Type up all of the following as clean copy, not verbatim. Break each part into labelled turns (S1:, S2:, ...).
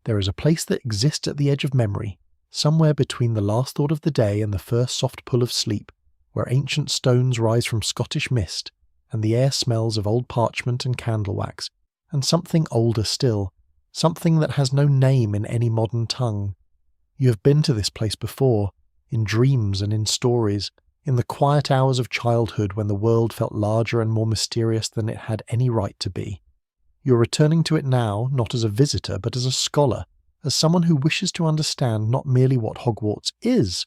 S1: There is a place that exists at the edge of memory, somewhere between the last thought of the day and the first soft pull of sleep, where ancient stones rise from Scottish mist, and the air smells of old parchment and candle wax, and something older still, something that has no name in any modern tongue. You have been to this place before, in dreams and in stories, in the quiet hours of childhood when the world felt larger and more mysterious than it had any right to be. You are returning to it now, not as a visitor, but as a scholar, as someone who wishes to understand not merely what Hogwarts is,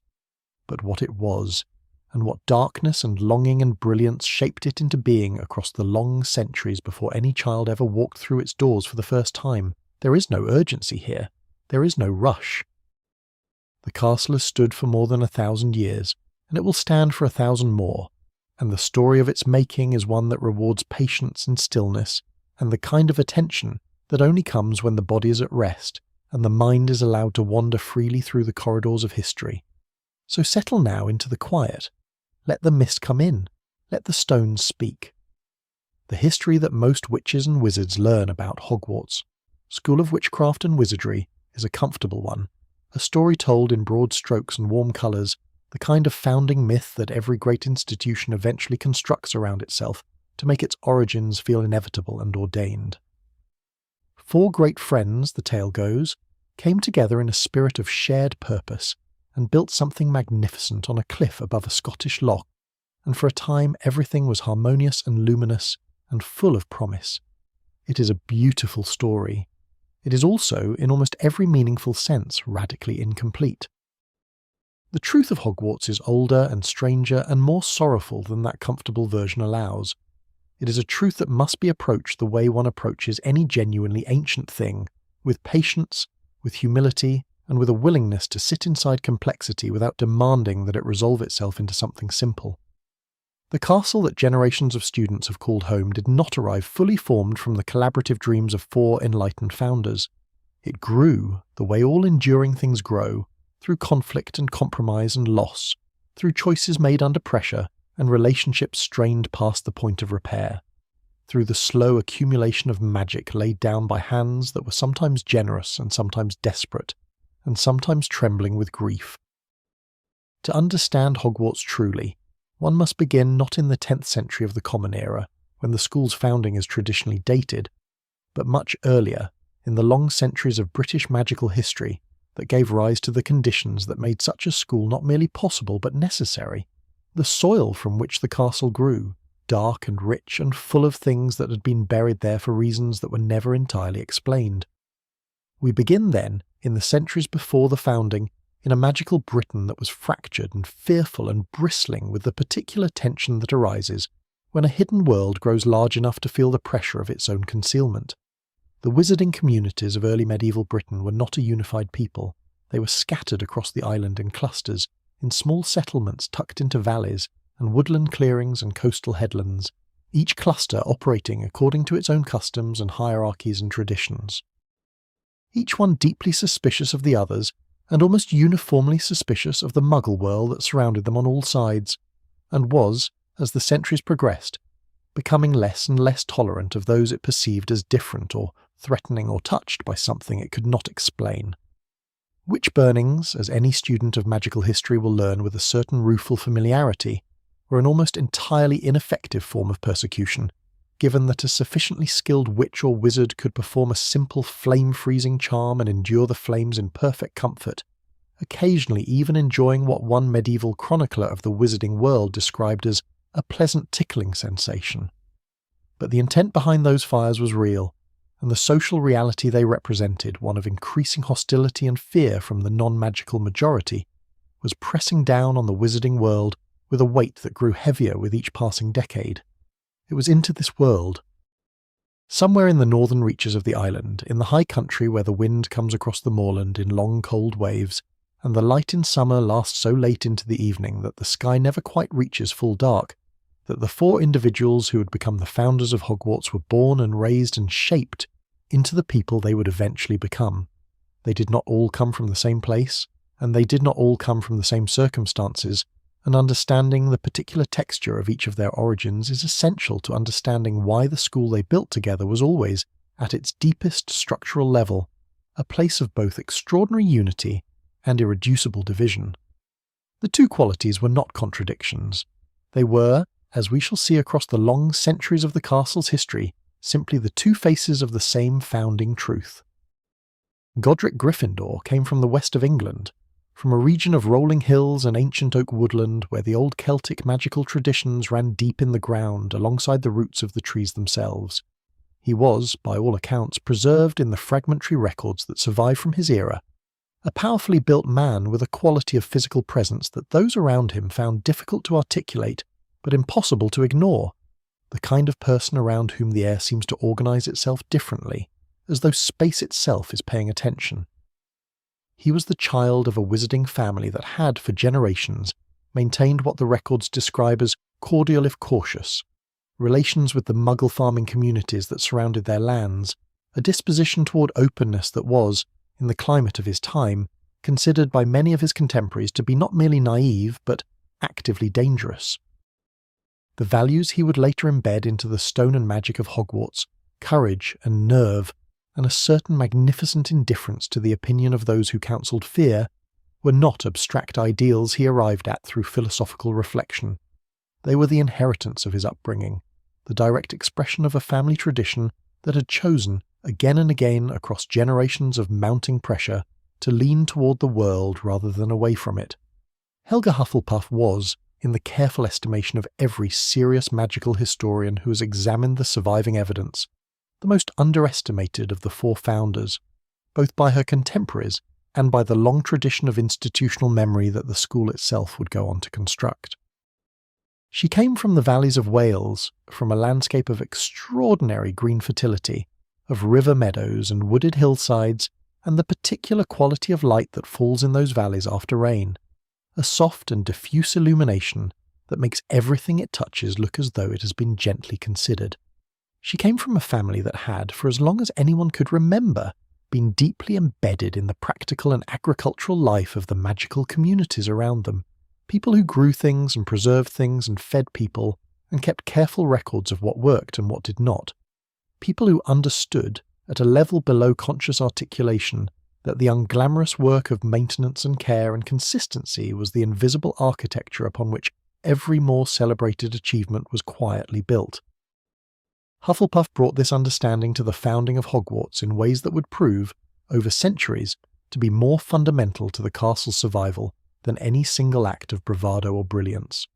S1: but what it was, and what darkness and longing and brilliance shaped it into being across the long centuries before any child ever walked through its doors for the first time. There is no urgency here. There is no rush. The castle has stood for more than 1,000 years, and it will stand for 1,000 more, and the story of its making is one that rewards patience and stillness, and the kind of attention that only comes when the body is at rest, and the mind is allowed to wander freely through the corridors of history. So settle now into the quiet. Let the mist come in. Let the stones speak. The history that most witches and wizards learn about Hogwarts, School of Witchcraft and Wizardry, is a comfortable one, a story told in broad strokes and warm colours, the kind of founding myth that every great institution eventually constructs around itself to make its origins feel inevitable and ordained. 4 great friends, the tale goes, came together in a spirit of shared purpose and built something magnificent on a cliff above a Scottish loch, and for a time everything was harmonious and luminous and full of promise. It is a beautiful story. It is also, in almost every meaningful sense, radically incomplete. The truth of Hogwarts is older and stranger and more sorrowful than that comfortable version allows. It is a truth that must be approached the way one approaches any genuinely ancient thing, with patience, with humility, and with a willingness to sit inside complexity without demanding that it resolve itself into something simple. The castle that generations of students have called home did not arrive fully formed from the collaborative dreams of 4 enlightened founders. It grew, the way all enduring things grow, through conflict and compromise and loss, through choices made under pressure and relationships strained past the point of repair, through the slow accumulation of magic laid down by hands that were sometimes generous and sometimes desperate, and sometimes trembling with grief. To understand Hogwarts truly, one must begin not in the 10th century of the Common Era, when the school's founding is traditionally dated, but much earlier, in the long centuries of British magical history that gave rise to the conditions that made such a school not merely possible but necessary. The soil from which the castle grew, dark and rich and full of things that had been buried there for reasons that were never entirely explained. We begin then, in the centuries before the founding, in a magical Britain that was fractured and fearful and bristling with the particular tension that arises when a hidden world grows large enough to feel the pressure of its own concealment. The wizarding communities of early medieval Britain were not a unified people. They were scattered across the island in clusters, in small settlements tucked into valleys and woodland clearings and coastal headlands, each cluster operating according to its own customs and hierarchies and traditions. Each one deeply suspicious of the others, and almost uniformly suspicious of the Muggle world that surrounded them on all sides, and was, as the centuries progressed, becoming less and less tolerant of those it perceived as different or threatening or touched by something it could not explain. Witch burnings, as any student of magical history will learn with a certain rueful familiarity, were an almost entirely ineffective form of persecution, given that a sufficiently skilled witch or wizard could perform a simple flame-freezing charm and endure the flames in perfect comfort, occasionally even enjoying what one medieval chronicler of the wizarding world described as a pleasant tickling sensation. But the intent behind those fires was real, and the social reality they represented, one of increasing hostility and fear from the non-magical majority, was pressing down on the wizarding world with a weight that grew heavier with each passing decade. It was into this world. Somewhere in the northern reaches of the island, in the high country where the wind comes across the moorland in long cold waves, and the light in summer lasts so late into the evening that the sky never quite reaches full dark, that the 4 individuals who had become the founders of Hogwarts were born and raised and shaped into the people they would eventually become. They did not all come from the same place, and they did not all come from the same circumstances, and understanding the particular texture of each of their origins is essential to understanding why the school they built together was always, at its deepest structural level, a place of both extraordinary unity and irreducible division. The two qualities were not contradictions. They were, as we shall see across the long centuries of the castle's history, simply the two faces of the same founding truth. Godric Gryffindor came from the west of England, from a region of rolling hills and ancient oak woodland where the old Celtic magical traditions ran deep in the ground alongside the roots of the trees themselves. He was, by all accounts, preserved in the fragmentary records that survive from his era, a powerfully built man with a quality of physical presence that those around him found difficult to articulate but impossible to ignore, the kind of person around whom the air seems to organise itself differently, as though space itself is paying attention. He was the child of a wizarding family that had, for generations, maintained what the records describe as cordial if cautious, relations with the Muggle farming communities that surrounded their lands, a disposition toward openness that was, in the climate of his time, considered by many of his contemporaries to be not merely naive but actively dangerous. The values he would later embed into the stone and magic of Hogwarts, courage and nerve, and a certain magnificent indifference to the opinion of those who counselled fear, were not abstract ideals he arrived at through philosophical reflection. They were the inheritance of his upbringing, the direct expression of a family tradition that had chosen, again and again across generations of mounting pressure, to lean toward the world rather than away from it. Helga Hufflepuff was, in the careful estimation of every serious magical historian who has examined the surviving evidence, the most underestimated of the four founders, both by her contemporaries and by the long tradition of institutional memory that the school itself would go on to construct. She came from the valleys of Wales, from a landscape of extraordinary green fertility, of river meadows and wooded hillsides, and the particular quality of light that falls in those valleys after rain, a soft and diffuse illumination that makes everything it touches look as though it has been gently considered. She came from a family that had, for as long as anyone could remember, been deeply embedded in the practical and agricultural life of the magical communities around them, people who grew things and preserved things and fed people and kept careful records of what worked and what did not, people who understood, at a level below conscious articulation, that the unglamorous work of maintenance and care and consistency was the invisible architecture upon which every more celebrated achievement was quietly built. Hufflepuff brought this understanding to the founding of Hogwarts in ways that would prove, over centuries, to be more fundamental to the castle's survival than any single act of bravado or brilliance.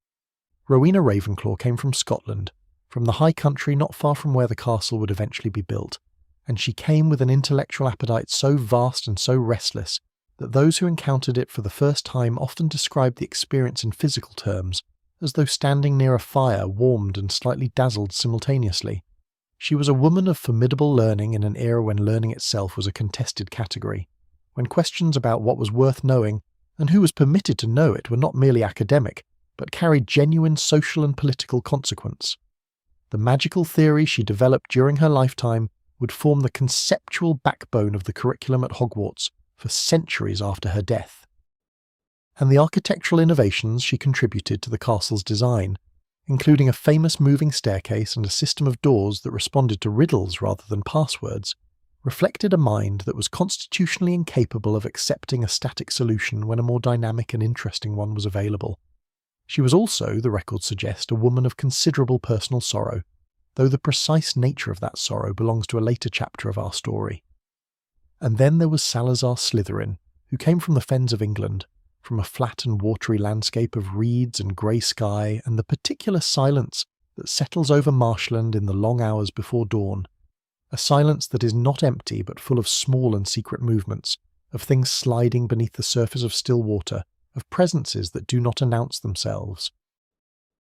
S1: Rowena Ravenclaw came from Scotland, from the high country not far from where the castle would eventually be built, and she came with an intellectual appetite so vast and so restless that those who encountered it for the first time often described the experience in physical terms, as though standing near a fire warmed and slightly dazzled simultaneously. She was a woman of formidable learning in an era when learning itself was a contested category, when questions about what was worth knowing and who was permitted to know it were not merely academic, but carried genuine social and political consequence. The magical theory she developed during her lifetime would form the conceptual backbone of the curriculum at Hogwarts for centuries after her death. And the architectural innovations she contributed to the castle's design, including a famous moving staircase and a system of doors that responded to riddles rather than passwords, reflected a mind that was constitutionally incapable of accepting a static solution when a more dynamic and interesting one was available. She was also, the records suggest, a woman of considerable personal sorrow, though the precise nature of that sorrow belongs to a later chapter of our story. And then there was Salazar Slytherin, who came from the fens of England, from a flat and watery landscape of reeds and grey sky and the particular silence that settles over marshland in the long hours before dawn, a silence that is not empty but full of small and secret movements, of things sliding beneath the surface of still water, of presences that do not announce themselves.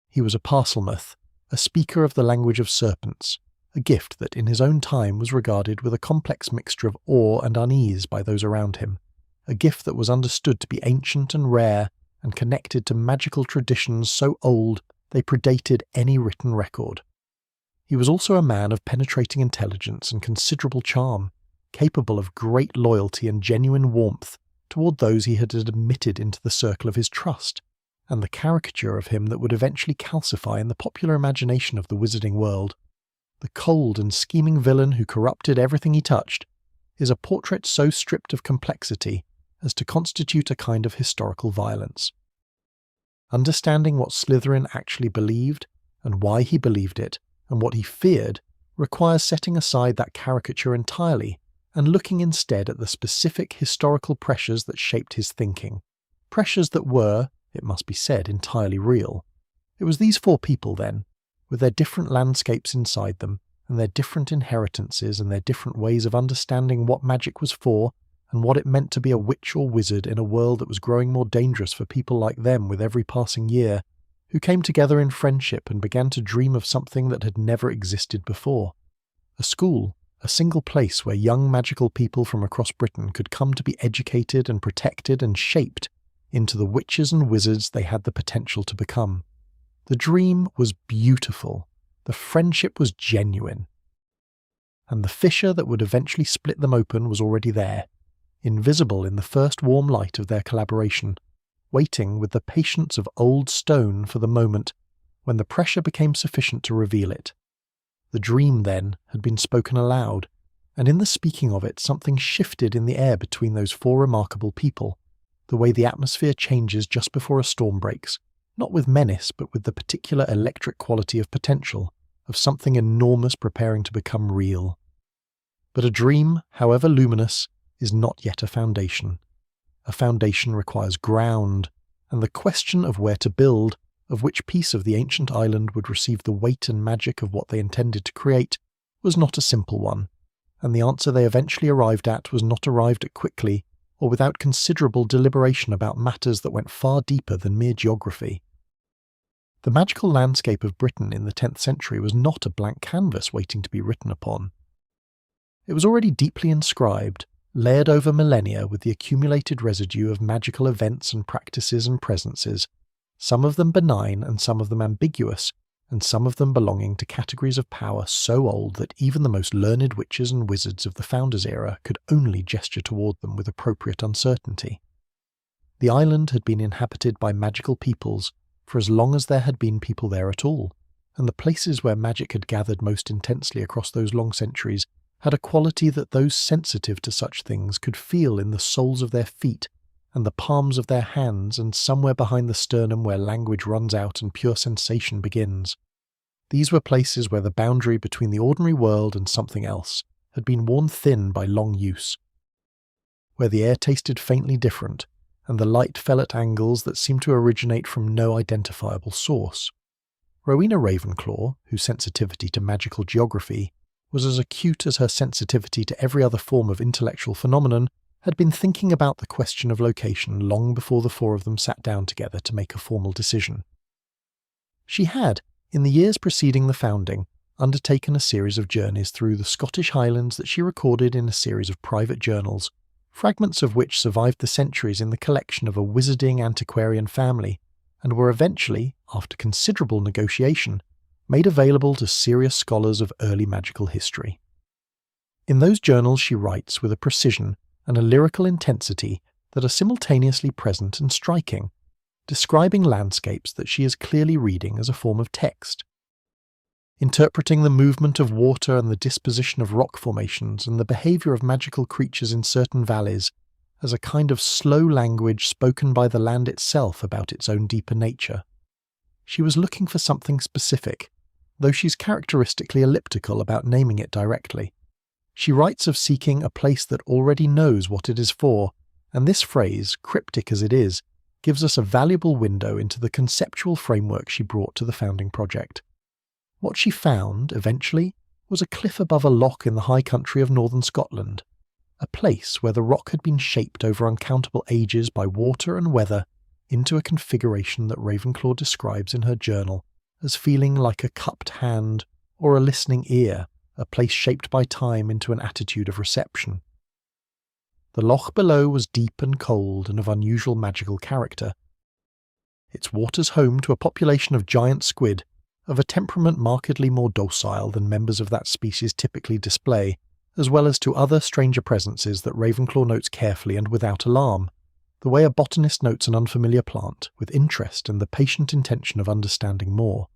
S1: He was a Parselmouth, a speaker of the language of serpents, a gift that in his own time was regarded with a complex mixture of awe and unease by those around him, a gift that was understood to be ancient and rare and connected to magical traditions so old they predated any written record. He was also a man of penetrating intelligence and considerable charm, capable of great loyalty and genuine warmth toward those he had admitted into the circle of his trust, and the caricature of him that would eventually calcify in the popular imagination of the wizarding world. The cold and scheming villain who corrupted everything he touched, is a portrait so stripped of complexity as to constitute a kind of historical violence. Understanding what Slytherin actually believed, and why he believed it, and what he feared, requires setting aside that caricature entirely and looking instead at the specific historical pressures that shaped his thinking. Pressures that were, it must be said, entirely real. It was these four people, then, with their different landscapes inside them, and their different inheritances and their different ways of understanding what magic was for, and what it meant to be a witch or wizard in a world that was growing more dangerous for people like them with every passing year, who came together in friendship and began to dream of something that had never existed before. A school, a single place where young magical people from across Britain could come to be educated and protected and shaped into the witches and wizards they had the potential to become. The dream was beautiful. The friendship was genuine. And the fissure that would eventually split them open was already there, invisible in the first warm light of their collaboration, waiting with the patience of old stone for the moment when the pressure became sufficient to reveal it. The dream, then, had been spoken aloud, and in the speaking of it something shifted in the air between those four remarkable people, the way the atmosphere changes just before a storm breaks, not with menace but with the particular electric quality of potential, of something enormous preparing to become real. But a dream, however luminous, is not yet a foundation. A foundation requires ground, and the question of where to build, of which piece of the ancient island would receive the weight and magic of what they intended to create, was not a simple one, and the answer they eventually arrived at was not arrived at quickly or without considerable deliberation about matters that went far deeper than mere geography. The magical landscape of Britain in the 10th century was not a blank canvas waiting to be written upon. It was already deeply inscribed, layered over millennia with the accumulated residue of magical events and practices and presences, some of them benign and some of them ambiguous, and some of them belonging to categories of power so old that even the most learned witches and wizards of the Founders' era could only gesture toward them with appropriate uncertainty. The island had been inhabited by magical peoples for as long as there had been people there at all, and the places where magic had gathered most intensely across those long centuries had a quality that those sensitive to such things could feel in the soles of their feet and the palms of their hands and somewhere behind the sternum where language runs out and pure sensation begins. These were places where the boundary between the ordinary world and something else had been worn thin by long use, where the air tasted faintly different and the light fell at angles that seemed to originate from no identifiable source. Rowena Ravenclaw, whose sensitivity to magical geography was as acute as her sensitivity to every other form of intellectual phenomenon, had been thinking about the question of location long before the four of them sat down together to make a formal decision. She had, in the years preceding the founding, undertaken a series of journeys through the Scottish Highlands that she recorded in a series of private journals, fragments of which survived the centuries in the collection of a wizarding antiquarian family, and were eventually, after considerable negotiation, made available to serious scholars of early magical history. In those journals she writes with a precision and a lyrical intensity that are simultaneously present and striking, describing landscapes that she is clearly reading as a form of text, interpreting the movement of water and the disposition of rock formations and the behaviour of magical creatures in certain valleys as a kind of slow language spoken by the land itself about its own deeper nature. She was looking for something specific, though she's characteristically elliptical about naming it directly. She writes of seeking a place that already knows what it is for, and this phrase, cryptic as it is, gives us a valuable window into the conceptual framework she brought to the founding project. What she found, eventually, was a cliff above a loch in the high country of northern Scotland, a place where the rock had been shaped over uncountable ages by water and weather into a configuration that Ravenclaw describes in her journal as feeling like a cupped hand or a listening ear, a place shaped by time into an attitude of reception. The loch below was deep and cold and of unusual magical character. Its waters home to a population of giant squid, of a temperament markedly more docile than members of that species typically display, as well as to other stranger presences that Ravenclaw notes carefully and without alarm, the way a botanist notes an unfamiliar plant, with interest and the patient intention of understanding more.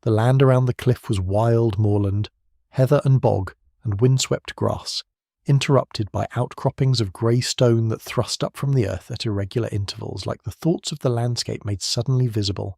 S1: The land around the cliff was wild moorland, heather and bog, and windswept grass, interrupted by outcroppings of grey stone that thrust up from the earth at irregular intervals like the thoughts of the landscape made suddenly visible.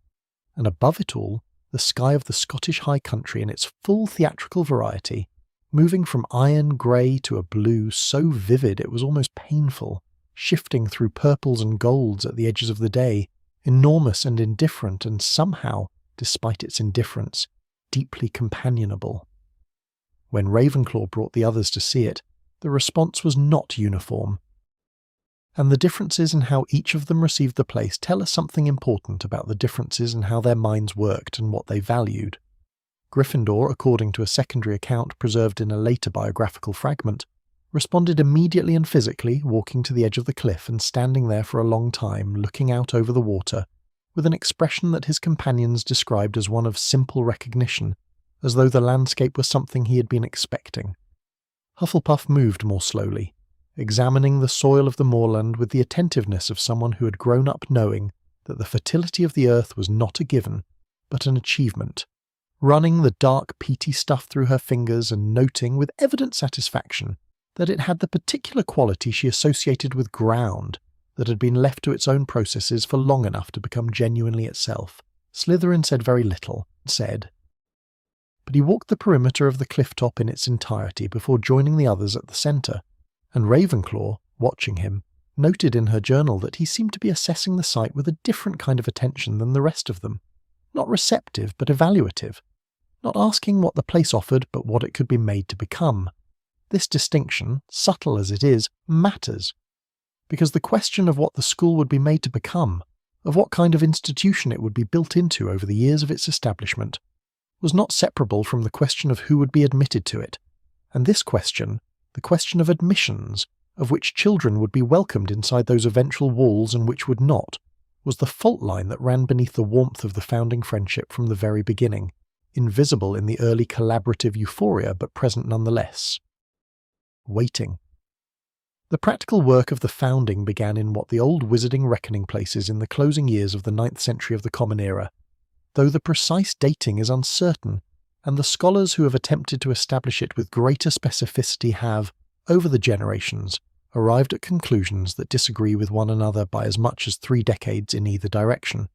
S1: And above it all, the sky of the Scottish high country in its full theatrical variety, moving from iron grey to a blue so vivid it was almost painful, shifting through purples and golds at the edges of the day, enormous and indifferent, and somehow, despite its indifference, deeply companionable. When Ravenclaw brought the others to see it, the response was not uniform. And the differences in how each of them received the place tell us something important about the differences in how their minds worked and what they valued. Gryffindor, according to a secondary account preserved in a later biographical fragment, responded immediately and physically, walking to the edge of the cliff and standing there for a long time, looking out over the water, with an expression that his companions described as one of simple recognition, as though the landscape was something he had been expecting. Hufflepuff moved more slowly, examining the soil of the moorland with the attentiveness of someone who had grown up knowing that the fertility of the earth was not a given, but an achievement, running the dark peaty stuff through her fingers and noting with evident satisfaction that it had the particular quality she associated with ground that had been left to its own processes for long enough to become genuinely itself. Slytherin said very little, but he walked the perimeter of the cliff top in its entirety before joining the others at the centre, and Ravenclaw, watching him, noted in her journal that he seemed to be assessing the site with a different kind of attention than the rest of them, not receptive but evaluative, not asking what the place offered but what it could be made to become. This distinction, subtle as it is, matters, because the question of what the school would be made to become, of what kind of institution it would be built into over the years of its establishment, was not separable from the question of who would be admitted to it, and this question, the question of admissions, of which children would be welcomed inside those eventual walls and which would not, was the fault line that ran beneath the warmth of the founding friendship from the very beginning, invisible in the early collaborative euphoria but present nonetheless. Waiting. The practical work of the founding began in what the old wizarding reckoning places in the closing years of the 9th century of the Common Era, though the precise dating is uncertain, and the scholars who have attempted to establish it with greater specificity have, over the generations, arrived at conclusions that disagree with one another by as much as 3 decades in either direction.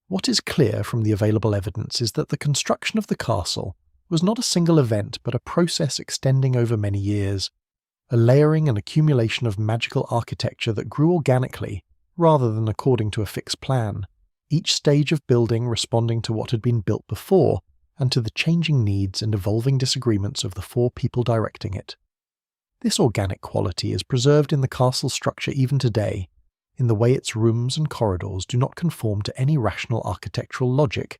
S1: What is clear from the available evidence is that the construction of the castle was not a single event but a process extending over many years, a layering and accumulation of magical architecture that grew organically, rather than according to a fixed plan, each stage of building responding to what had been built before and to the changing needs and evolving disagreements of the 4 people directing it. This organic quality is preserved in the castle structure even today, in the way its rooms and corridors do not conform to any rational architectural logic,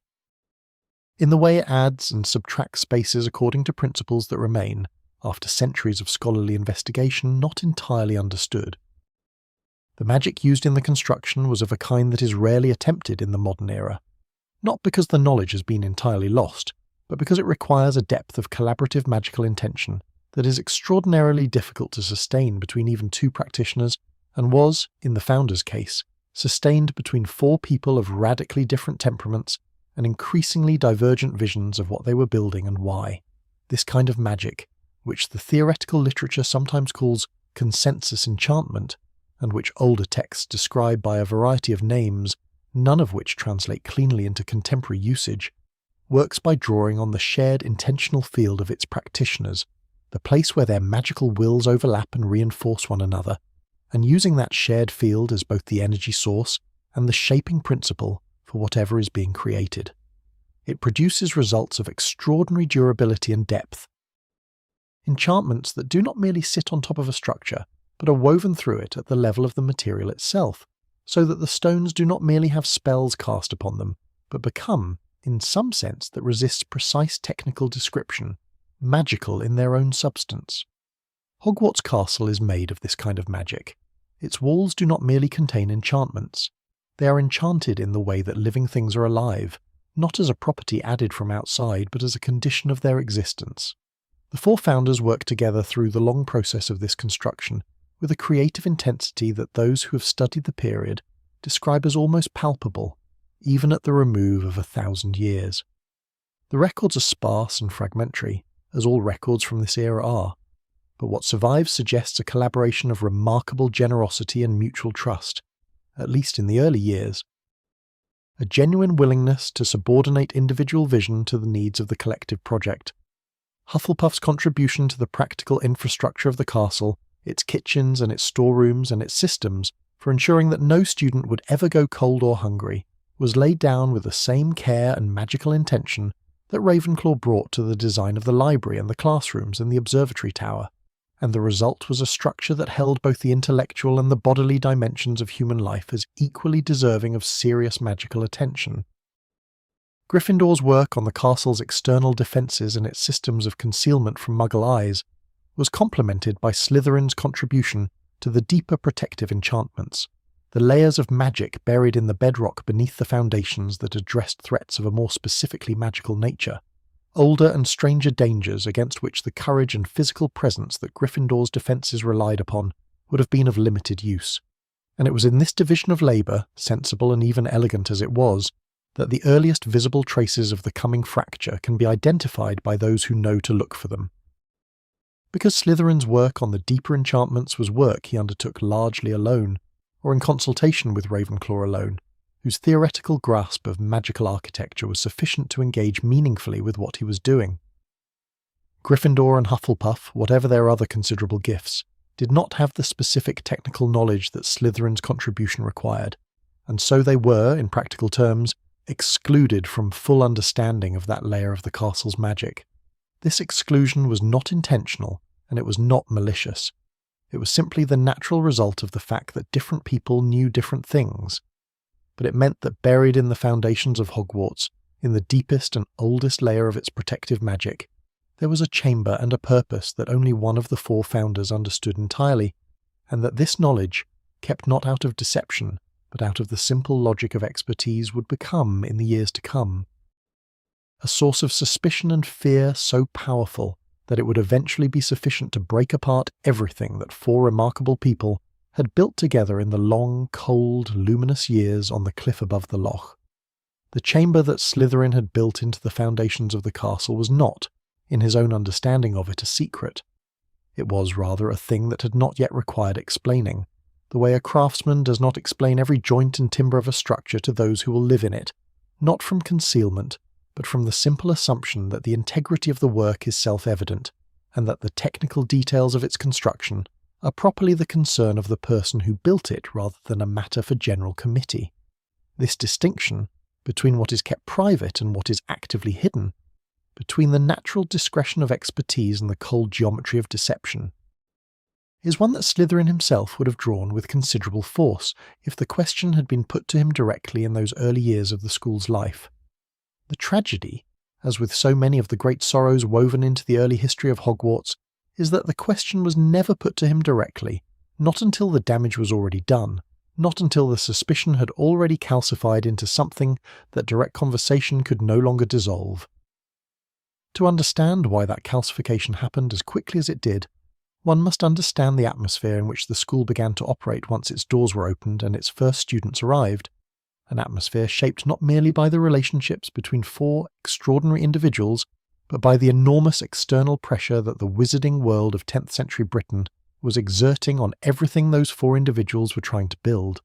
S1: in the way it adds and subtracts spaces according to principles that remain, after centuries of scholarly investigation, not entirely understood. The magic used in the construction was of a kind that is rarely attempted in the modern era, not because the knowledge has been entirely lost, but because it requires a depth of collaborative magical intention that is extraordinarily difficult to sustain between even 2 practitioners, and was, in the founder's case, sustained between 4 people of radically different temperaments and increasingly divergent visions of what they were building and why. This kind of magic, which the theoretical literature sometimes calls consensus enchantment, and which older texts describe by a variety of names, none of which translate cleanly into contemporary usage, works by drawing on the shared intentional field of its practitioners, the place where their magical wills overlap and reinforce one another, and using that shared field as both the energy source and the shaping principle for whatever is being created. It produces results of extraordinary durability and depth. Enchantments that do not merely sit on top of a structure, but are woven through it at the level of the material itself, so that the stones do not merely have spells cast upon them, but become, in some sense that resists precise technical description, magical in their own substance. Hogwarts Castle is made of this kind of magic. Its walls do not merely contain enchantments. They are enchanted in the way that living things are alive, not as a property added from outside, but as a condition of their existence. The 4 founders worked together through the long process of this construction, with a creative intensity that those who have studied the period describe as almost palpable, even at the remove of 1,000 years. The records are sparse and fragmentary, as all records from this era are, but what survives suggests a collaboration of remarkable generosity and mutual trust, at least in the early years. A genuine willingness to subordinate individual vision to the needs of the collective project. Hufflepuff's contribution to the practical infrastructure of the castle, its kitchens and its storerooms and its systems, for ensuring that no student would ever go cold or hungry, was laid down with the same care and magical intention that Ravenclaw brought to the design of the library and the classrooms and the observatory tower, and the result was a structure that held both the intellectual and the bodily dimensions of human life as equally deserving of serious magical attention. Gryffindor's work on the castle's external defences and its systems of concealment from Muggle eyes was complemented by Slytherin's contribution to the deeper protective enchantments, the layers of magic buried in the bedrock beneath the foundations that addressed threats of a more specifically magical nature, older and stranger dangers against which the courage and physical presence that Gryffindor's defences relied upon would have been of limited use. And it was in this division of labour, sensible and even elegant as it was, that the earliest visible traces of the coming fracture can be identified by those who know to look for them. Because Slytherin's work on the deeper enchantments was work he undertook largely alone, or in consultation with Ravenclaw alone, whose theoretical grasp of magical architecture was sufficient to engage meaningfully with what he was doing. Gryffindor and Hufflepuff, whatever their other considerable gifts, did not have the specific technical knowledge that Slytherin's contribution required, and so they were, in practical terms, excluded from full understanding of that layer of the castle's magic. This exclusion was not intentional, and it was not malicious. It was simply the natural result of the fact that different people knew different things. But it meant that buried in the foundations of Hogwarts, in the deepest and oldest layer of its protective magic, there was a chamber and a purpose that only one of the four founders understood entirely, and that this knowledge, kept not out of deception, but out of the simple logic of expertise, would become, in the years to come, a source of suspicion and fear so powerful that it would eventually be sufficient to break apart everything that four remarkable people had built together in the long, cold, luminous years on the cliff above the loch. The chamber that Slytherin had built into the foundations of the castle was not, in his own understanding of it, a secret. It was rather a thing that had not yet required explaining, the way a craftsman does not explain every joint and timber of a structure to those who will live in it, not from concealment, but from the simple assumption that the integrity of the work is self-evident, and that the technical details of its construction are properly the concern of the person who built it rather than a matter for general committee. This distinction, between what is kept private and what is actively hidden, between the natural discretion of expertise and the cold geometry of deception, is one that Slytherin himself would have drawn with considerable force if the question had been put to him directly in those early years of the school's life. The tragedy, as with so many of the great sorrows woven into the early history of Hogwarts, is that the question was never put to him directly, not until the damage was already done, not until the suspicion had already calcified into something that direct conversation could no longer dissolve. To understand why that calcification happened as quickly as it did, one must understand the atmosphere in which the school began to operate once its doors were opened and its first students arrived. An atmosphere shaped not merely by the relationships between four extraordinary individuals, but by the enormous external pressure that the wizarding world of 10th century Britain was exerting on everything those four individuals were trying to build.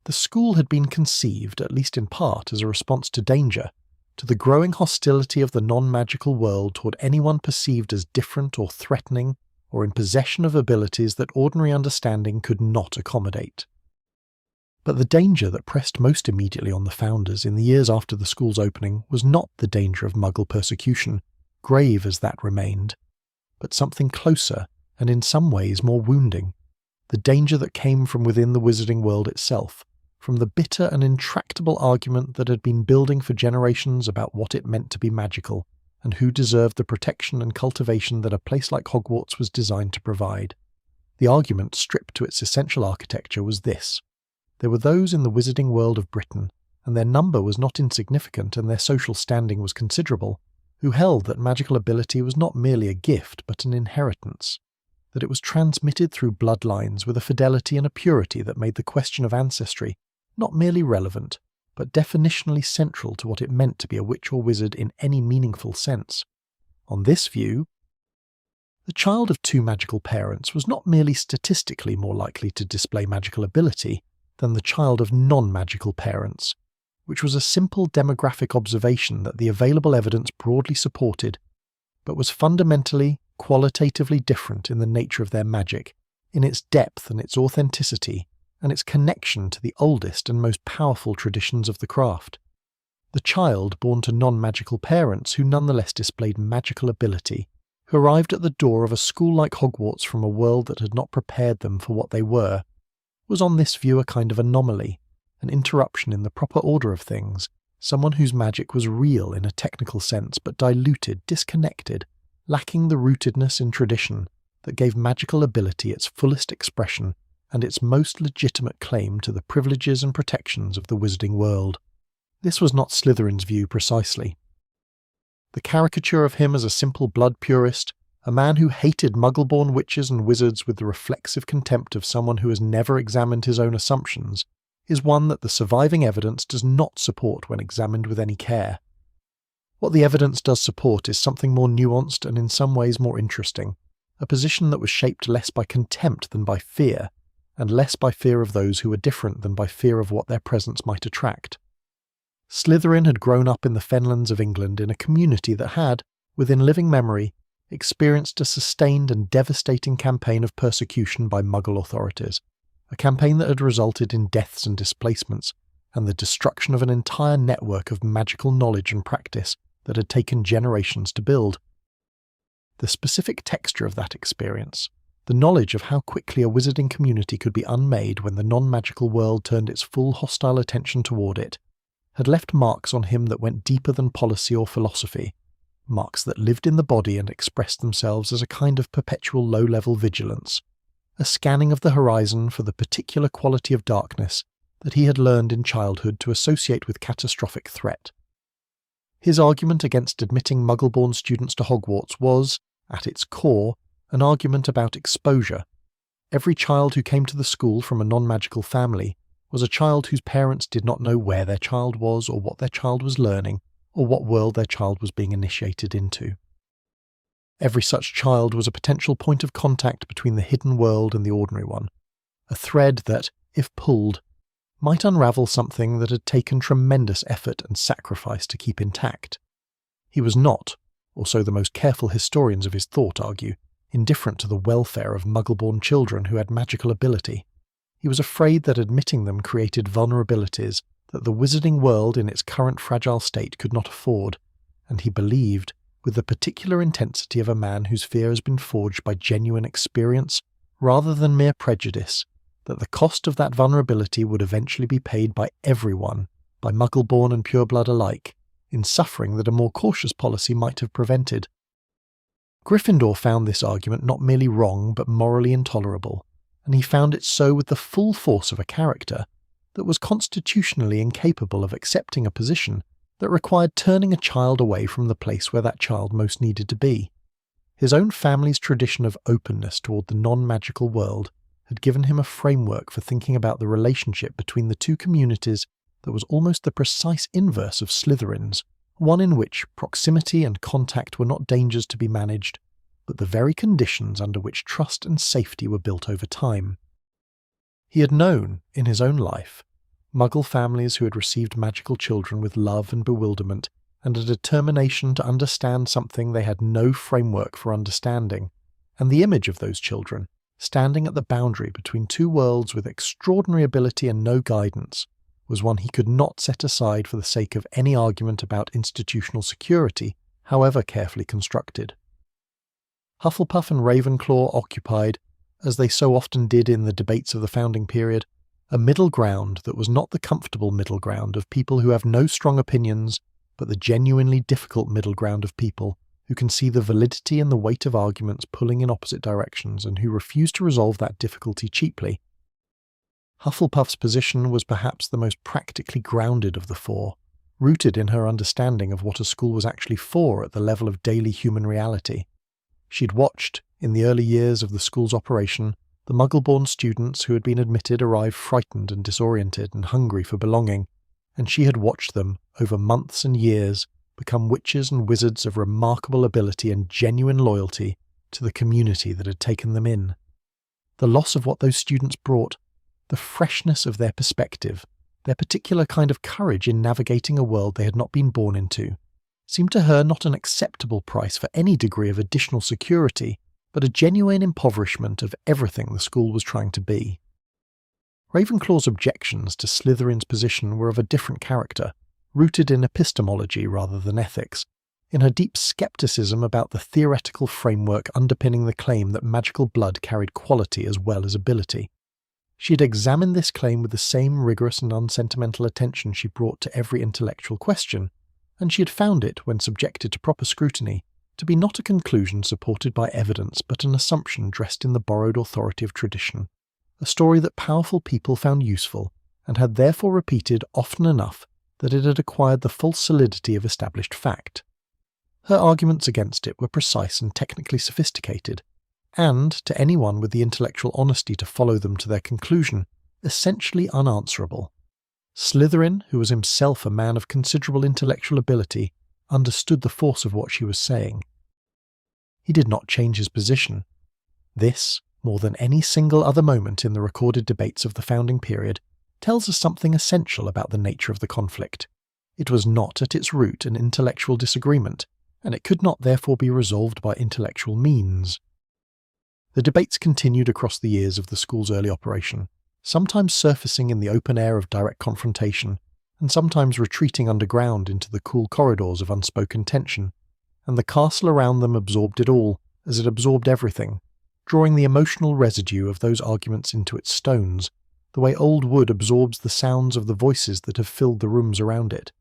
S1: The school had been conceived, at least in part, as a response to danger, to the growing hostility of the non-magical world toward anyone perceived as different or threatening, or in possession of abilities that ordinary understanding could not accommodate. But the danger that pressed most immediately on the founders in the years after the school's opening was not the danger of Muggle persecution, grave as that remained, but something closer and in some ways more wounding, the danger that came from within the wizarding world itself, from the bitter and intractable argument that had been building for generations about what it meant to be magical, and who deserved the protection and cultivation that a place like Hogwarts was designed to provide. The argument, stripped to its essential architecture, was this. There were those in the wizarding world of Britain, and their number was not insignificant and their social standing was considerable, who held that magical ability was not merely a gift but an inheritance, that it was transmitted through bloodlines with a fidelity and a purity that made the question of ancestry not merely relevant, but definitionally central to what it meant to be a witch or wizard in any meaningful sense. On this view, The child of two magical parents was not merely statistically more likely to display magical ability than the child of non-magical parents, which was a simple demographic observation that the available evidence broadly supported, but was fundamentally, qualitatively different in the nature of their magic, in its depth and its authenticity, and its connection to the oldest and most powerful traditions of the craft. The child born to non-magical parents who nonetheless displayed magical ability, who arrived at the door of a school like Hogwarts from a world that had not prepared them for what they were, was on this view a kind of anomaly, an interruption in the proper order of things, someone whose magic was real in a technical sense but diluted, disconnected, lacking the rootedness in tradition that gave magical ability its fullest expression and its most legitimate claim to the privileges and protections of the wizarding world. This was not Slytherin's view precisely. The caricature of him as a simple blood purist, a man who hated Muggle-born witches and wizards with the reflexive contempt of someone who has never examined his own assumptions, is one that the surviving evidence does not support when examined with any care. What the evidence does support is something more nuanced and in some ways more interesting, a position that was shaped less by contempt than by fear, and less by fear of those who were different than by fear of what their presence might attract. Slytherin had grown up in the fenlands of England in a community that had, within living memory, experienced a sustained and devastating campaign of persecution by Muggle authorities, a campaign that had resulted in deaths and displacements, and the destruction of an entire network of magical knowledge and practice that had taken generations to build. The specific texture of that experience, the knowledge of how quickly a wizarding community could be unmade when the non-magical world turned its full hostile attention toward it, had left marks on him that went deeper than policy or philosophy, marks that lived in the body and expressed themselves as a kind of perpetual low-level vigilance, a scanning of the horizon for the particular quality of darkness that he had learned in childhood to associate with catastrophic threat. His argument against admitting Muggle-born students to Hogwarts was, at its core, an argument about exposure. Every child who came to the school from a non-magical family was a child whose parents did not know where their child was or what their child was learning, or what world their child was being initiated into. Every such child was a potential point of contact between the hidden world and the ordinary one, a thread that, if pulled, might unravel something that had taken tremendous effort and sacrifice to keep intact. He was not, or so the most careful historians of his thought argue, indifferent to the welfare of Muggle-born children who had magical ability. He was afraid that admitting them created vulnerabilities that the wizarding world in its current fragile state could not afford, and he believed, with the particular intensity of a man whose fear has been forged by genuine experience rather than mere prejudice, that the cost of that vulnerability would eventually be paid by everyone, by Muggle-born and pureblood alike, in suffering that a more cautious policy might have prevented. Gryffindor found this argument not merely wrong but morally intolerable, and he found it so with the full force of a character that was constitutionally incapable of accepting a position that required turning a child away from the place where that child most needed to be. His own family's tradition of openness toward the non-magical world had given him a framework for thinking about the relationship between the two communities that was almost the precise inverse of Slytherin's, one in which proximity and contact were not dangers to be managed, but the very conditions under which trust and safety were built over time. He had known, in his own life, Muggle families who had received magical children with love and bewilderment and a determination to understand something they had no framework for understanding, and the image of those children, standing at the boundary between two worlds with extraordinary ability and no guidance, was one he could not set aside for the sake of any argument about institutional security, however carefully constructed. Hufflepuff and Ravenclaw occupied, as they so often did in the debates of the founding period, a middle ground that was not the comfortable middle ground of people who have no strong opinions, but the genuinely difficult middle ground of people who can see the validity and the weight of arguments pulling in opposite directions and who refuse to resolve that difficulty cheaply. Hufflepuff's position was perhaps the most practically grounded of the four, rooted in her understanding of what a school was actually for at the level of daily human reality. She'd watched, in the early years of the school's operation, the Muggle-born students who had been admitted arrive frightened and disoriented and hungry for belonging, and she had watched them, over months and years, become witches and wizards of remarkable ability and genuine loyalty, to the community that had taken them in. The loss of what those students brought, the freshness of their perspective, their particular kind of courage in navigating a world they had not been born into, seemed to her not an acceptable price for any degree of additional security, but a genuine impoverishment of everything the school was trying to be. Ravenclaw's objections to Slytherin's position were of a different character, rooted in epistemology rather than ethics, in her deep skepticism about the theoretical framework underpinning the claim that magical blood carried quality as well as ability. She had examined this claim with the same rigorous and unsentimental attention she brought to every intellectual question, and she had found it, when subjected to proper scrutiny, to be not a conclusion supported by evidence but an assumption dressed in the borrowed authority of tradition, a story that powerful people found useful, and had therefore repeated often enough that it had acquired the false solidity of established fact. Her arguments against it were precise and technically sophisticated, and, to anyone with the intellectual honesty to follow them to their conclusion, essentially unanswerable. Slytherin, who was himself a man of considerable intellectual ability, understood the force of what she was saying. He did not change his position. This, more than any single other moment in the recorded debates of the founding period, tells us something essential about the nature of the conflict. It was not at its root an intellectual disagreement, and it could not therefore be resolved by intellectual means. The debates continued across the years of the school's early operation, sometimes surfacing in the open air of direct confrontation, and sometimes retreating underground into the cool corridors of unspoken tension, and the castle around them absorbed it all, as it absorbed everything, drawing the emotional residue of those arguments into its stones, the way old wood absorbs the sounds of the voices that have filled the rooms around it.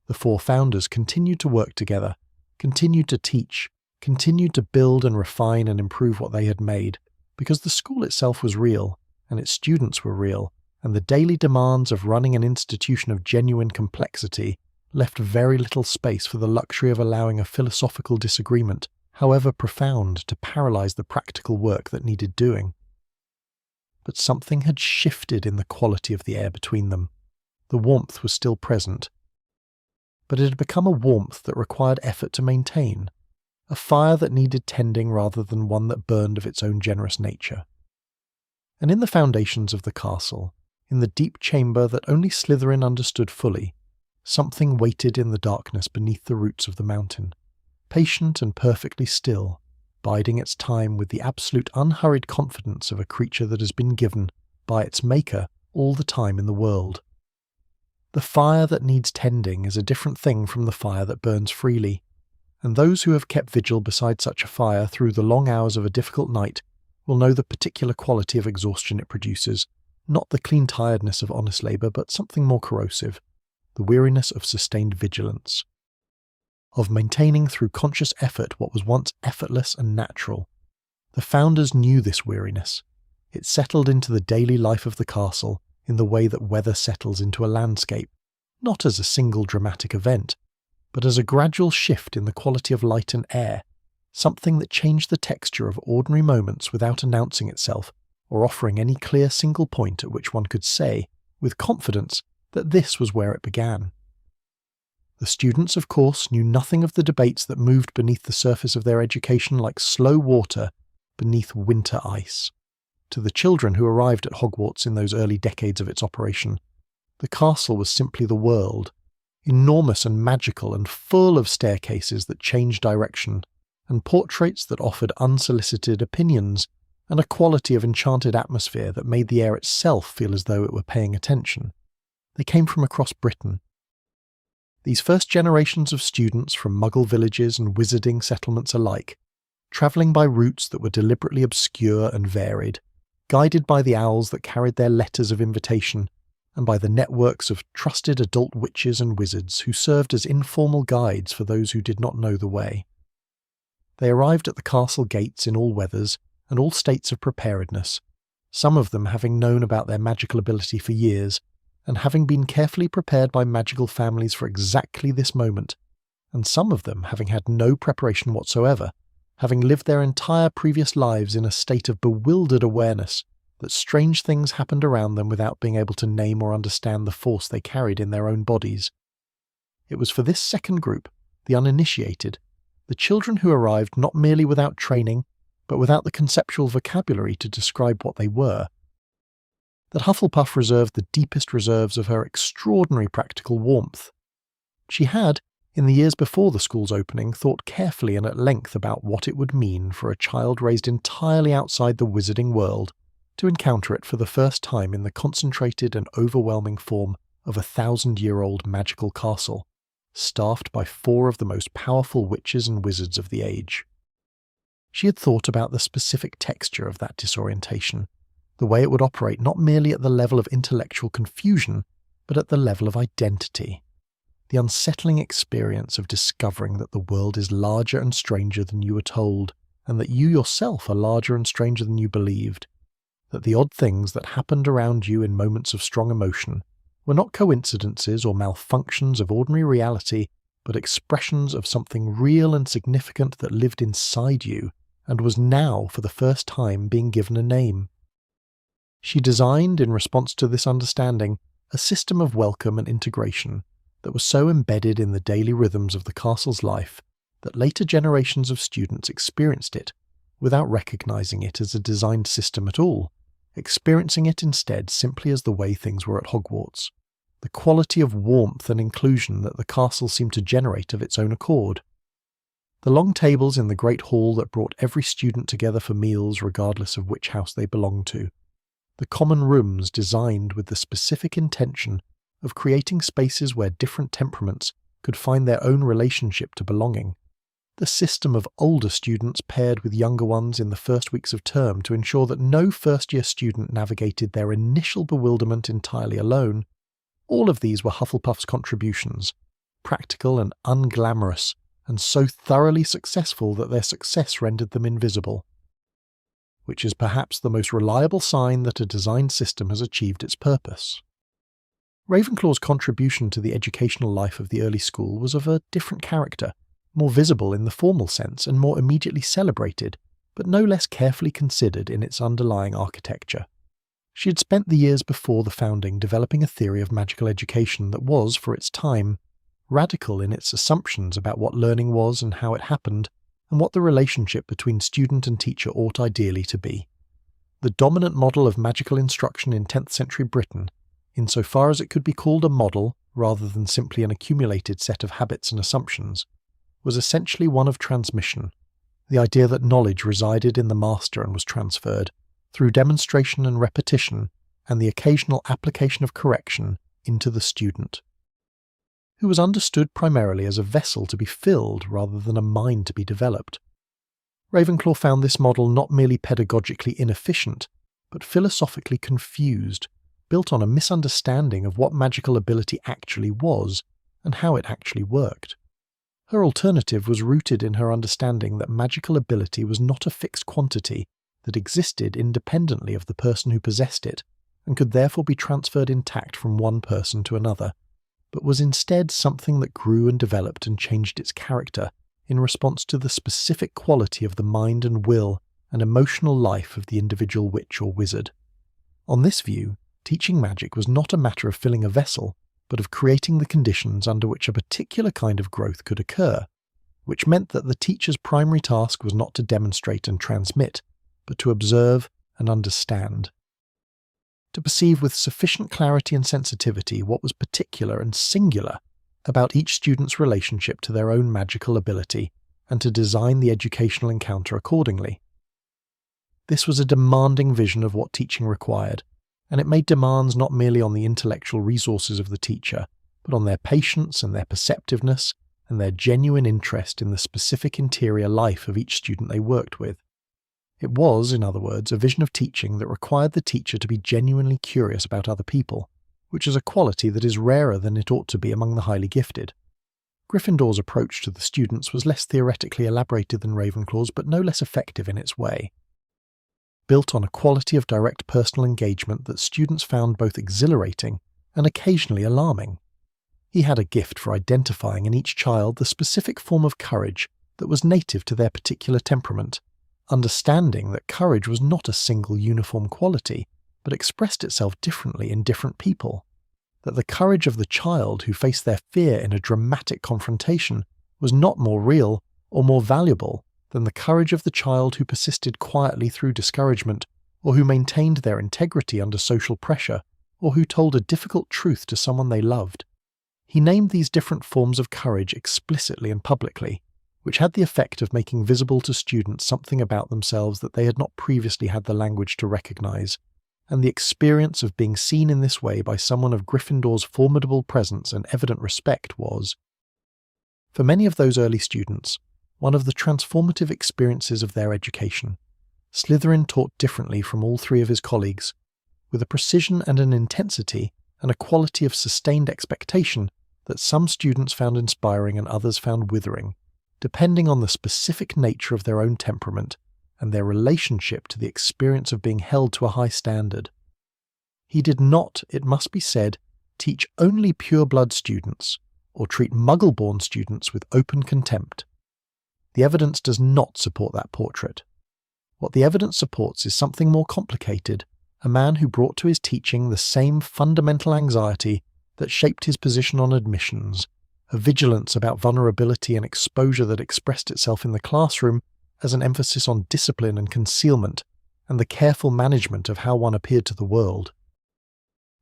S1: The four founders continued to work together, continued to teach, continued to build and refine and improve what they had made, because the school itself was real, and its students were real, and the daily demands of running an institution of genuine complexity left very little space for the luxury of allowing a philosophical disagreement, however profound, to paralyze the practical work that needed doing. But something had shifted in the quality of the air between them. The warmth was still present, but it had become a warmth that required effort to maintain, a fire that needed tending rather than one that burned of its own generous nature. And in the foundations of the castle, in the deep chamber that only Slytherin understood fully, something waited in the darkness beneath the roots of the mountain, patient and perfectly still, biding its time with the absolute unhurried confidence of a creature that has been given, by its maker, all the time in the world. The fire that needs tending is a different thing from the fire that burns freely, and those who have kept vigil beside such a fire through the long hours of a difficult night will know the particular quality of exhaustion it produces, not the clean tiredness of honest labour, but something more corrosive, the weariness of sustained vigilance, of maintaining through conscious effort what was once effortless and natural. The founders knew this weariness. It settled into the daily life of the castle in the way that weather settles into a landscape, not as a single dramatic event, but as a gradual shift in the quality of light and air, something that changed the texture of ordinary moments without announcing itself or offering any clear single point at which one could say, with confidence, that this was where it began. The students, of course, knew nothing of the debates that moved beneath the surface of their education like slow water beneath winter ice. To the children who arrived at Hogwarts in those early decades of its operation, the castle was simply the world, enormous and magical and full of staircases that changed direction, and portraits that offered unsolicited opinions, and a quality of enchanted atmosphere that made the air itself feel as though it were paying attention. They came from across Britain. These first generations of students from Muggle villages and wizarding settlements alike, travelling by routes that were deliberately obscure and varied, guided by the owls that carried their letters of invitation, and by the networks of trusted adult witches and wizards who served as informal guides for those who did not know the way. They arrived at the castle gates in all weathers and all states of preparedness, some of them having known about their magical ability for years, and having been carefully prepared by magical families for exactly this moment, and some of them having had no preparation whatsoever, having lived their entire previous lives in a state of bewildered awareness that strange things happened around them without being able to name or understand the force they carried in their own bodies. It was for this second group, the uninitiated, the children who arrived not merely without training, but without the conceptual vocabulary to describe what they were. That Hufflepuff reserved the deepest reserves of her extraordinary practical warmth. She had, in the years before the school's opening, thought carefully and at length about what it would mean for a child raised entirely outside the wizarding world to encounter it for the first time in the concentrated and overwhelming form of a 1,000-year-old magical castle, staffed by 4 of the most powerful witches and wizards of the age. She had thought about the specific texture of that disorientation, the way it would operate not merely at the level of intellectual confusion, but at the level of identity. The unsettling experience of discovering that the world is larger and stranger than you were told, and that you yourself are larger and stranger than you believed, that the odd things that happened around you in moments of strong emotion were not coincidences or malfunctions of ordinary reality, but expressions of something real and significant that lived inside you and was now, for the first time, being given a name. She designed, in response to this understanding, a system of welcome and integration that was so embedded in the daily rhythms of the castle's life that later generations of students experienced it without recognizing it as a designed system at all, experiencing it instead simply as the way things were at Hogwarts, the quality of warmth and inclusion that the castle seemed to generate of its own accord. The long tables in the great hall that brought every student together for meals regardless of which house they belonged to, the common rooms designed with the specific intention of creating spaces where different temperaments could find their own relationship to belonging, the system of older students paired with younger ones in the first weeks of term to ensure that no first-year student navigated their initial bewilderment entirely alone, all of these were Hufflepuff's contributions, practical and unglamorous, and so thoroughly successful that their success rendered them invisible. Which is perhaps the most reliable sign that a design system has achieved its purpose. Ravenclaw's contribution to the educational life of the early school was of a different character, more visible in the formal sense and more immediately celebrated, but no less carefully considered in its underlying architecture. She had spent the years before the founding developing a theory of magical education that was, for its time, radical in its assumptions about what learning was and how it happened, and what the relationship between student and teacher ought ideally to be. The dominant model of magical instruction in 10th century Britain, insofar as it could be called a model rather than simply an accumulated set of habits and assumptions, was essentially one of transmission, the idea that knowledge resided in the master and was transferred, through demonstration and repetition, and the occasional application of correction, into the student, who was understood primarily as a vessel to be filled rather than a mind to be developed. Ravenclaw found this model not merely pedagogically inefficient, but philosophically confused, built on a misunderstanding of what magical ability actually was and how it actually worked. Her alternative was rooted in her understanding that magical ability was not a fixed quantity that existed independently of the person who possessed it, and could therefore be transferred intact from one person to another, but was instead something that grew and developed and changed its character in response to the specific quality of the mind and will and emotional life of the individual witch or wizard. On this view, teaching magic was not a matter of filling a vessel, but of creating the conditions under which a particular kind of growth could occur, which meant that the teacher's primary task was not to demonstrate and transmit, but to observe and understand. To perceive with sufficient clarity and sensitivity what was particular and singular about each student's relationship to their own magical ability, and to design the educational encounter accordingly. This was a demanding vision of what teaching required, and it made demands not merely on the intellectual resources of the teacher, but on their patience and their perceptiveness and their genuine interest in the specific interior life of each student they worked with. It was, in other words, a vision of teaching that required the teacher to be genuinely curious about other people, which is a quality that is rarer than it ought to be among the highly gifted. Gryffindor's approach to the students was less theoretically elaborated than Ravenclaw's, but no less effective in its way. Built on a quality of direct personal engagement that students found both exhilarating and occasionally alarming. He had a gift for identifying in each child the specific form of courage that was native to their particular temperament, understanding that courage was not a single uniform quality, but expressed itself differently in different people, that the courage of the child who faced their fear in a dramatic confrontation was not more real or more valuable than the courage of the child who persisted quietly through discouragement, or who maintained their integrity under social pressure, or who told a difficult truth to someone they loved. He named these different forms of courage explicitly and publicly, which had the effect of making visible to students something about themselves that they had not previously had the language to recognize, and the experience of being seen in this way by someone of Gryffindor's formidable presence and evident respect was, for many of those early students, one of the transformative experiences of their education. Slytherin taught differently from all three of his colleagues, with a precision and an intensity and a quality of sustained expectation that some students found inspiring and others found withering, depending on the specific nature of their own temperament and their relationship to the experience of being held to a high standard. He did not, it must be said, teach only pure-blood students, or treat Muggle-born students with open contempt. The evidence does not support that portrait. What the evidence supports is something more complicated, a man who brought to his teaching the same fundamental anxiety that shaped his position on admissions, a vigilance about vulnerability and exposure that expressed itself in the classroom as an emphasis on discipline and concealment, and the careful management of how one appeared to the world.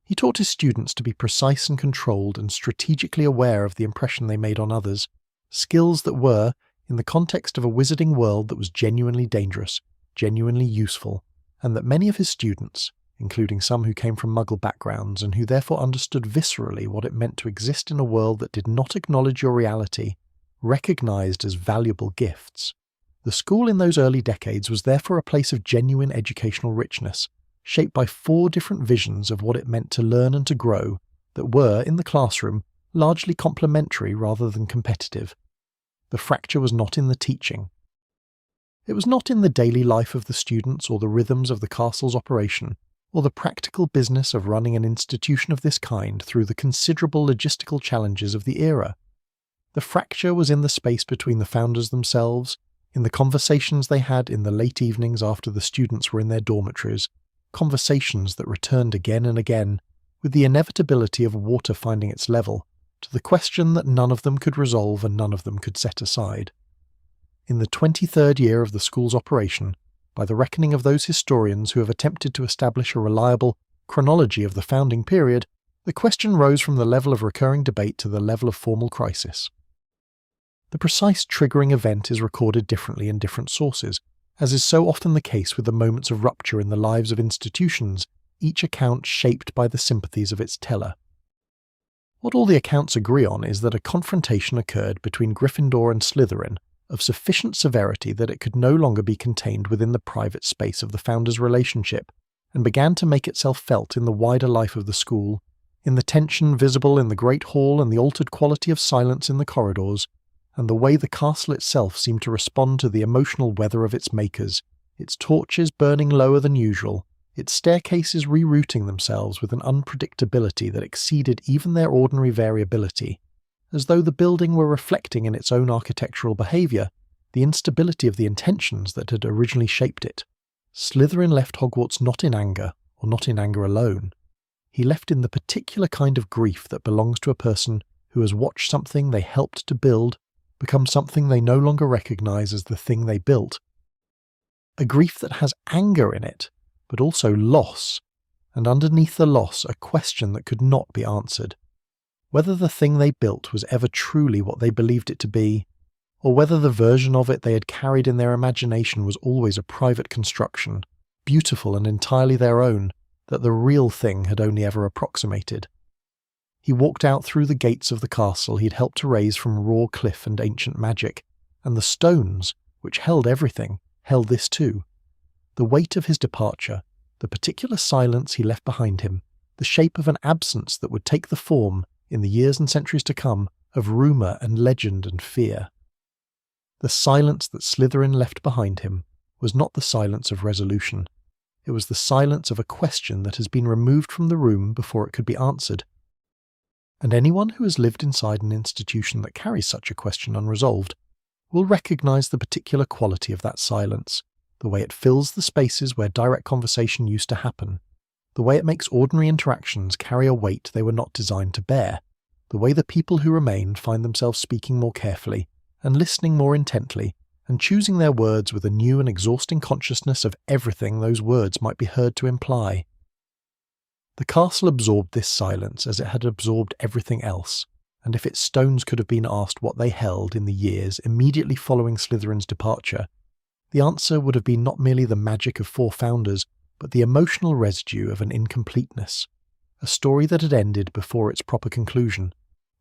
S1: He taught his students to be precise and controlled and strategically aware of the impression they made on others, skills that were, in the context of a wizarding world that was genuinely dangerous, genuinely useful, and that many of his students, including some who came from Muggle backgrounds and who therefore understood viscerally what it meant to exist in a world that did not acknowledge your reality, recognized as valuable gifts. The school in those early decades was therefore a place of genuine educational richness, shaped by 4 different visions of what it meant to learn and to grow that were, in the classroom, largely complementary rather than competitive. The fracture was not in the teaching. It was not in the daily life of the students or the rhythms of the castle's operation, or the practical business of running an institution of this kind through the considerable logistical challenges of the era. The fracture was in the space between the founders themselves, in the conversations they had in the late evenings after the students were in their dormitories, conversations that returned again and again, with the inevitability of water finding its level, to the question that none of them could resolve and none of them could set aside. In the 23rd year of the school's operation, by the reckoning of those historians who have attempted to establish a reliable chronology of the founding period, the question rose from the level of recurring debate to the level of formal crisis. The precise triggering event is recorded differently in different sources, as is so often the case with the moments of rupture in the lives of institutions, each account shaped by the sympathies of its teller. What all the accounts agree on is that a confrontation occurred between Gryffindor and Slytherin of sufficient severity that it could no longer be contained within the private space of the founders' relationship, and began to make itself felt in the wider life of the school, in the tension visible in the great hall and the altered quality of silence in the corridors, and the way the castle itself seemed to respond to the emotional weather of its makers, its torches burning lower than usual, its staircases rerouting themselves with an unpredictability that exceeded even their ordinary variability, as though the building were reflecting in its own architectural behaviour the instability of the intentions that had originally shaped it. Slytherin left Hogwarts not in anger, or not in anger alone. He left in the particular kind of grief that belongs to a person who has watched something they helped to build become something they no longer recognise as the thing they built. A grief that has anger in it, but also loss, and underneath the loss a question that could not be answered. Whether the thing they built was ever truly what they believed it to be, or whether the version of it they had carried in their imagination was always a private construction, beautiful and entirely their own, that the real thing had only ever approximated. He walked out through the gates of the castle he'd helped to raise from raw cliff and ancient magic, and the stones, which held everything, held this too. The weight of his departure, the particular silence he left behind him, the shape of an absence that would take the form, in the years and centuries to come, of rumour and legend and fear. The silence that Slytherin left behind him was not the silence of resolution. It was the silence of a question that has been removed from the room before it could be answered. And anyone who has lived inside an institution that carries such a question unresolved will recognise the particular quality of that silence, the way it fills the spaces where direct conversation used to happen, the way it makes ordinary interactions carry a weight they were not designed to bear, the way the people who remained find themselves speaking more carefully and listening more intently, and choosing their words with a new and exhausting consciousness of everything those words might be heard to imply. The castle absorbed this silence as it had absorbed everything else, and if its stones could have been asked what they held in the years immediately following Slytherin's departure, the answer would have been not merely the magic of 4 founders, but the emotional residue of an incompleteness, a story that had ended before its proper conclusion,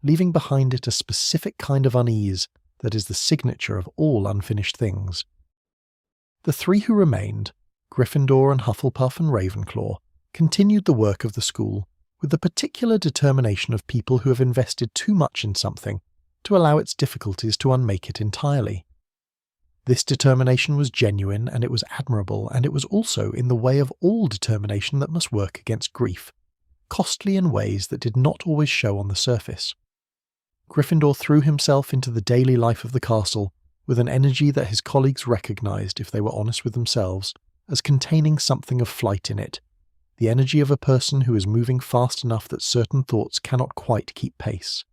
S1: leaving behind it a specific kind of unease that is the signature of all unfinished things. The 3 who remained, Gryffindor and Hufflepuff and Ravenclaw, continued the work of the school with the particular determination of people who have invested too much in something to allow its difficulties to unmake it entirely. This determination was genuine and it was admirable, and it was also in the way of all determination that must work against grief, costly in ways that did not always show on the surface. Gryffindor threw himself into the daily life of the castle with an energy that his colleagues recognised, if they were honest with themselves, as containing something of flight in it, the energy of a person who is moving fast enough that certain thoughts cannot quite keep pace.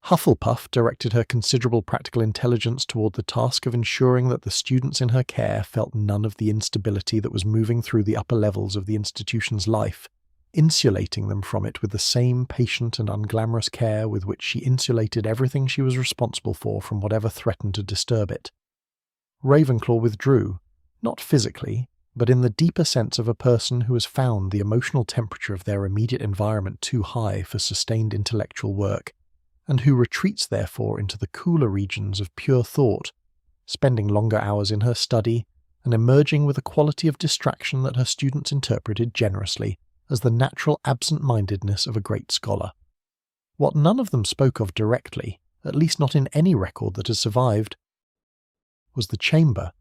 S1: Hufflepuff directed her considerable practical intelligence toward the task of ensuring that the students in her care felt none of the instability that was moving through the upper levels of the institution's life, insulating them from it with the same patient and unglamorous care with which she insulated everything she was responsible for from whatever threatened to disturb it. Ravenclaw withdrew, not physically, but in the deeper sense of a person who has found the emotional temperature of their immediate environment too high for sustained intellectual work, and who retreats therefore into the cooler regions of pure thought, spending longer hours in her study, and emerging with a quality of distraction that her students interpreted generously as the natural absent-mindedness of a great scholar. What none of them spoke of directly, at least not in any record that has survived, was the chamber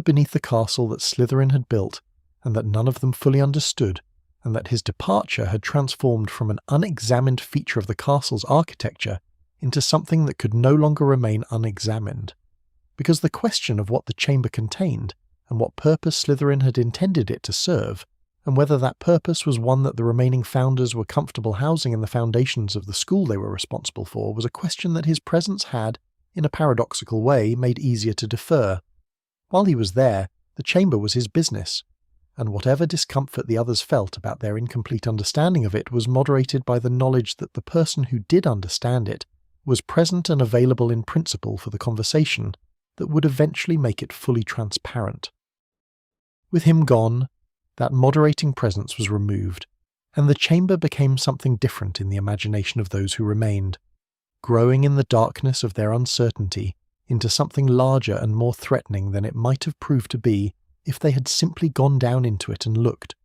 S1: beneath the castle that Slytherin had built, and that none of them fully understood, and that his departure had transformed from an unexamined feature of the castle's architecture into something that could no longer remain unexamined. Because the question of what the chamber contained, and what purpose Slytherin had intended it to serve, and whether that purpose was one that the remaining founders were comfortable housing in the foundations of the school they were responsible for, was a question that his presence had, in a paradoxical way, made easier to defer. While he was there, the chamber was his business, and whatever discomfort the others felt about their incomplete understanding of it was moderated by the knowledge that the person who did understand it was present and available in principle for the conversation that would eventually make it fully transparent. With him gone, that moderating presence was removed, and the chamber became something different in the imagination of those who remained, growing in the darkness of their uncertainty into something larger and more threatening than it might have proved to be if they had simply gone down into it and looked.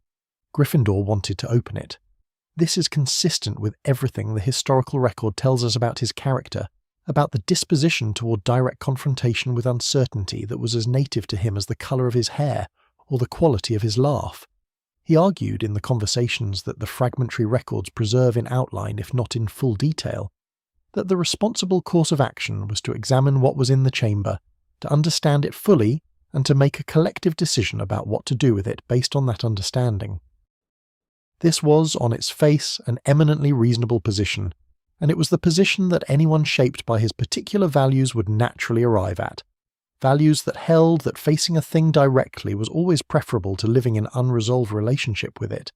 S1: Gryffindor wanted to open it. This is consistent with everything the historical record tells us about his character, about the disposition toward direct confrontation with uncertainty that was as native to him as the colour of his hair or the quality of his laugh. He argued in the conversations that the fragmentary records preserve in outline if not in full detail, that the responsible course of action was to examine what was in the chamber, to understand it fully, and to make a collective decision about what to do with it based on that understanding. This was, on its face, an eminently reasonable position, and it was the position that anyone shaped by his particular values would naturally arrive at. Values that held that facing a thing directly was always preferable to living in unresolved relationship with it,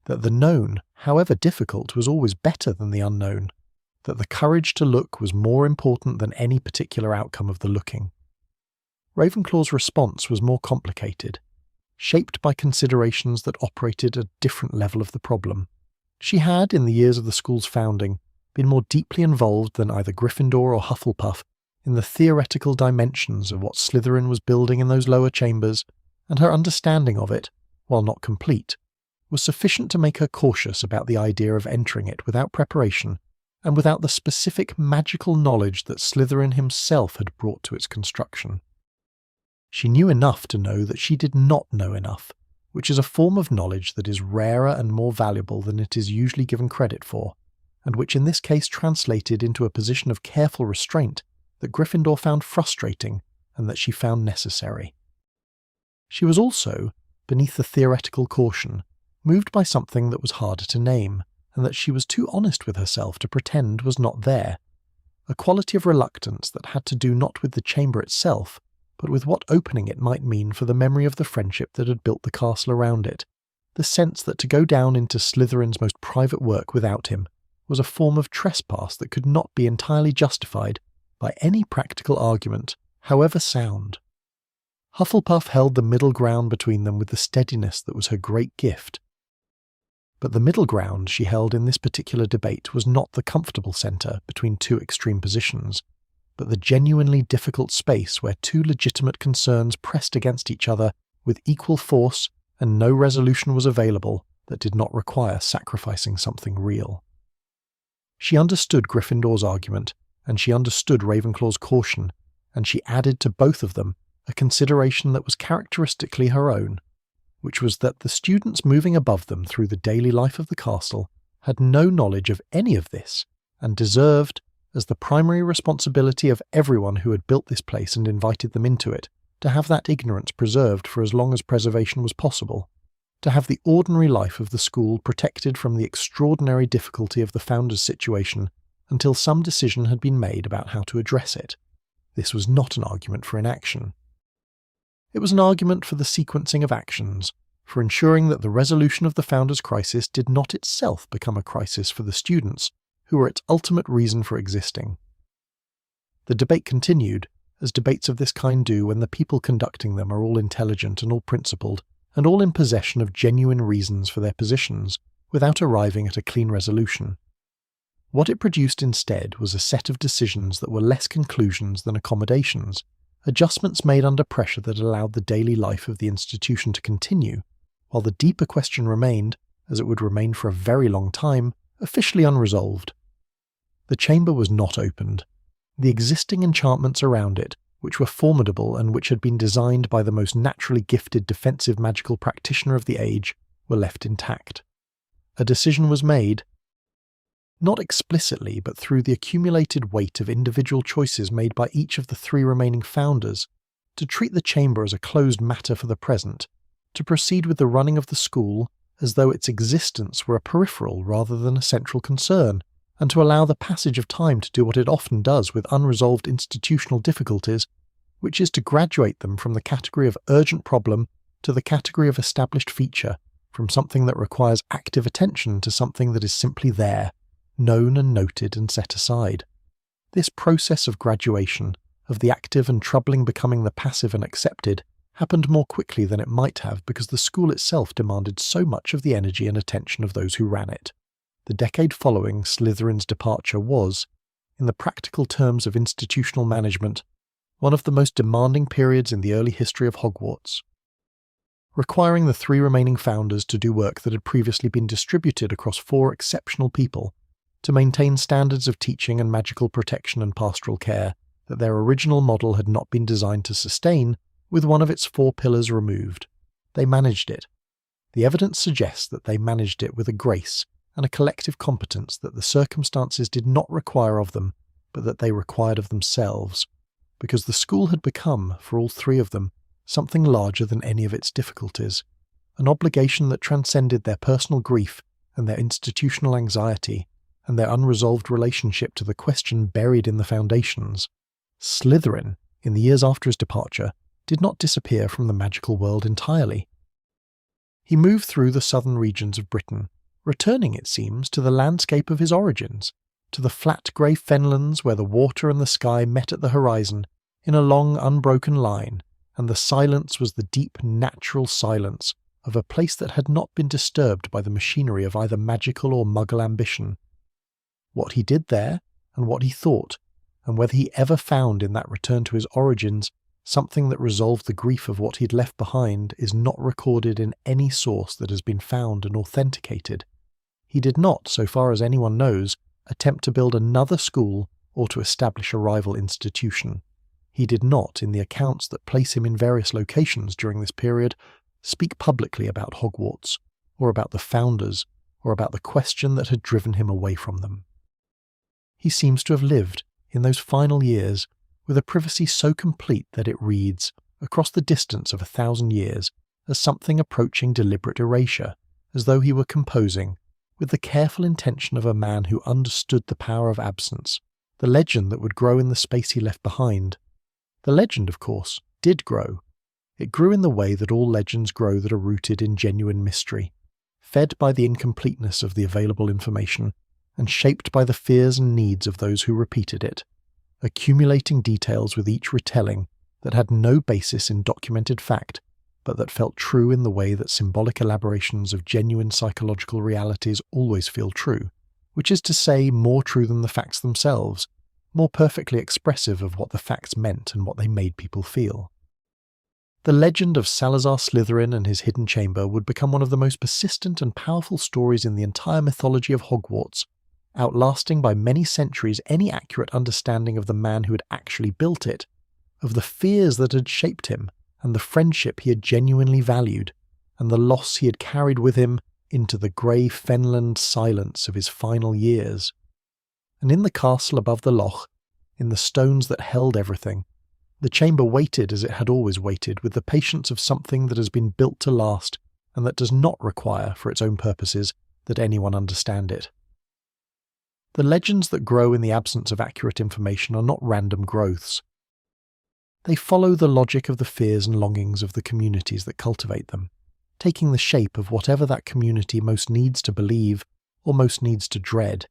S1: that the known, however difficult, was always better than the unknown, that the courage to look was more important than any particular outcome of the looking. Ravenclaw's response was more complicated, shaped by considerations that operated at a different level of the problem. She had, in the years of the school's founding, been more deeply involved than either Gryffindor or Hufflepuff in the theoretical dimensions of what Slytherin was building in those lower chambers, and her understanding of it, while not complete, was sufficient to make her cautious about the idea of entering it without preparation and without the specific magical knowledge that Slytherin himself had brought to its construction. She knew enough to know that she did not know enough, which is a form of knowledge that is rarer and more valuable than it is usually given credit for, and which in this case translated into a position of careful restraint that Gryffindor found frustrating and that she found necessary. She was also, beneath the theoretical caution, moved by something that was harder to name, and that she was too honest with herself to pretend was not there, a quality of reluctance that had to do not with the chamber itself, but with what opening it might mean for the memory of the friendship that had built the castle around it, the sense that to go down into Slytherin's most private work without him was a form of trespass that could not be entirely justified by any practical argument, however sound. Hufflepuff held the middle ground between them with the steadiness that was her great gift. But the middle ground she held in this particular debate was not the comfortable centre between two extreme positions, but the genuinely difficult space where two legitimate concerns pressed against each other with equal force, and no resolution was available that did not require sacrificing something real. She understood Gryffindor's argument, and she understood Ravenclaw's caution, and she added to both of them a consideration that was characteristically her own, which was that the students moving above them through the daily life of the castle had no knowledge of any of this, and deserved, as the primary responsibility of everyone who had built this place and invited them into it, to have that ignorance preserved for as long as preservation was possible, to have the ordinary life of the school protected from the extraordinary difficulty of the founder's situation until some decision had been made about how to address it. This was not an argument for inaction. It was an argument for the sequencing of actions, for ensuring that the resolution of the founder's crisis did not itself become a crisis for the students, who were its ultimate reason for existing. The debate continued, as debates of this kind do when the people conducting them are all intelligent and all principled, and all in possession of genuine reasons for their positions, without arriving at a clean resolution. What it produced instead was a set of decisions that were less conclusions than accommodations, adjustments made under pressure that allowed the daily life of the institution to continue, while the deeper question remained, as it would remain for a very long time, officially unresolved. The chamber was not opened. The existing enchantments around it, which were formidable and which had been designed by the most naturally gifted defensive magical practitioner of the age, were left intact. A decision was made, not explicitly but through the accumulated weight of individual choices made by each of the three remaining founders, to treat the chamber as a closed matter for the present, to proceed with the running of the school as though its existence were a peripheral rather than a central concern, and to allow the passage of time to do what it often does with unresolved institutional difficulties, which is to graduate them from the category of urgent problem to the category of established feature, from something that requires active attention to something that is simply there, known and noted and set aside. This process of graduation, of the active and troubling becoming the passive and accepted, happened more quickly than it might have because the school itself demanded so much of the energy and attention of those who ran it. The decade following Slytherin's departure was, in the practical terms of institutional management, one of the most demanding periods in the early history of Hogwarts, requiring the three remaining founders to do work that had previously been distributed across four exceptional people, to maintain standards of teaching and magical protection and pastoral care that their original model had not been designed to sustain, with one of its four pillars removed. They managed it. The evidence suggests that they managed it with a grace and a collective competence that the circumstances did not require of them, but that they required of themselves, because the school had become, for all three of them, something larger than any of its difficulties, an obligation that transcended their personal grief and their institutional anxiety, and their unresolved relationship to the question buried in the foundations. Slytherin, in the years after his departure, did not disappear from the magical world entirely. He moved through the southern regions of Britain, returning, it seems, to the landscape of his origins, to the flat grey fenlands where the water and the sky met at the horizon in a long unbroken line, and the silence was the deep natural silence of a place that had not been disturbed by the machinery of either magical or Muggle ambition. What he did there, and what he thought, and whether he ever found in that return to his origins something that resolved the grief of what he'd left behind, is not recorded in any source that has been found and authenticated. He did not, so far as anyone knows, attempt to build another school or to establish a rival institution. He did not, in the accounts that place him in various locations during this period, speak publicly about Hogwarts, or about the founders, or about the question that had driven him away from them. He seems to have lived, in those final years, with a privacy so complete that it reads, across the distance of 1,000 years, as something approaching deliberate erasure, as though he were composing, with the careful intention of a man who understood the power of absence, the legend that would grow in the space he left behind. The legend, of course, did grow. It grew in the way that all legends grow that are rooted in genuine mystery, fed by the incompleteness of the available information, and shaped by the fears and needs of those who repeated it, accumulating details with each retelling that had no basis in documented fact, but that felt true in the way that symbolic elaborations of genuine psychological realities always feel true, which is to say more true than the facts themselves, more perfectly expressive of what the facts meant and what they made people feel. The legend of Salazar Slytherin and his hidden chamber would become one of the most persistent and powerful stories in the entire mythology of Hogwarts, outlasting by many centuries any accurate understanding of the man who had actually built it, of the fears that had shaped him, and the friendship he had genuinely valued, and the loss he had carried with him into the grey fenland silence of his final years. And in the castle above the loch, in the stones that held everything, the chamber waited as it had always waited, with the patience of something that has been built to last and that does not require, for its own purposes, that anyone understand it. The legends that grow in the absence of accurate information are not random growths. They follow the logic of the fears and longings of the communities that cultivate them, taking the shape of whatever that community most needs to believe or most needs to dread,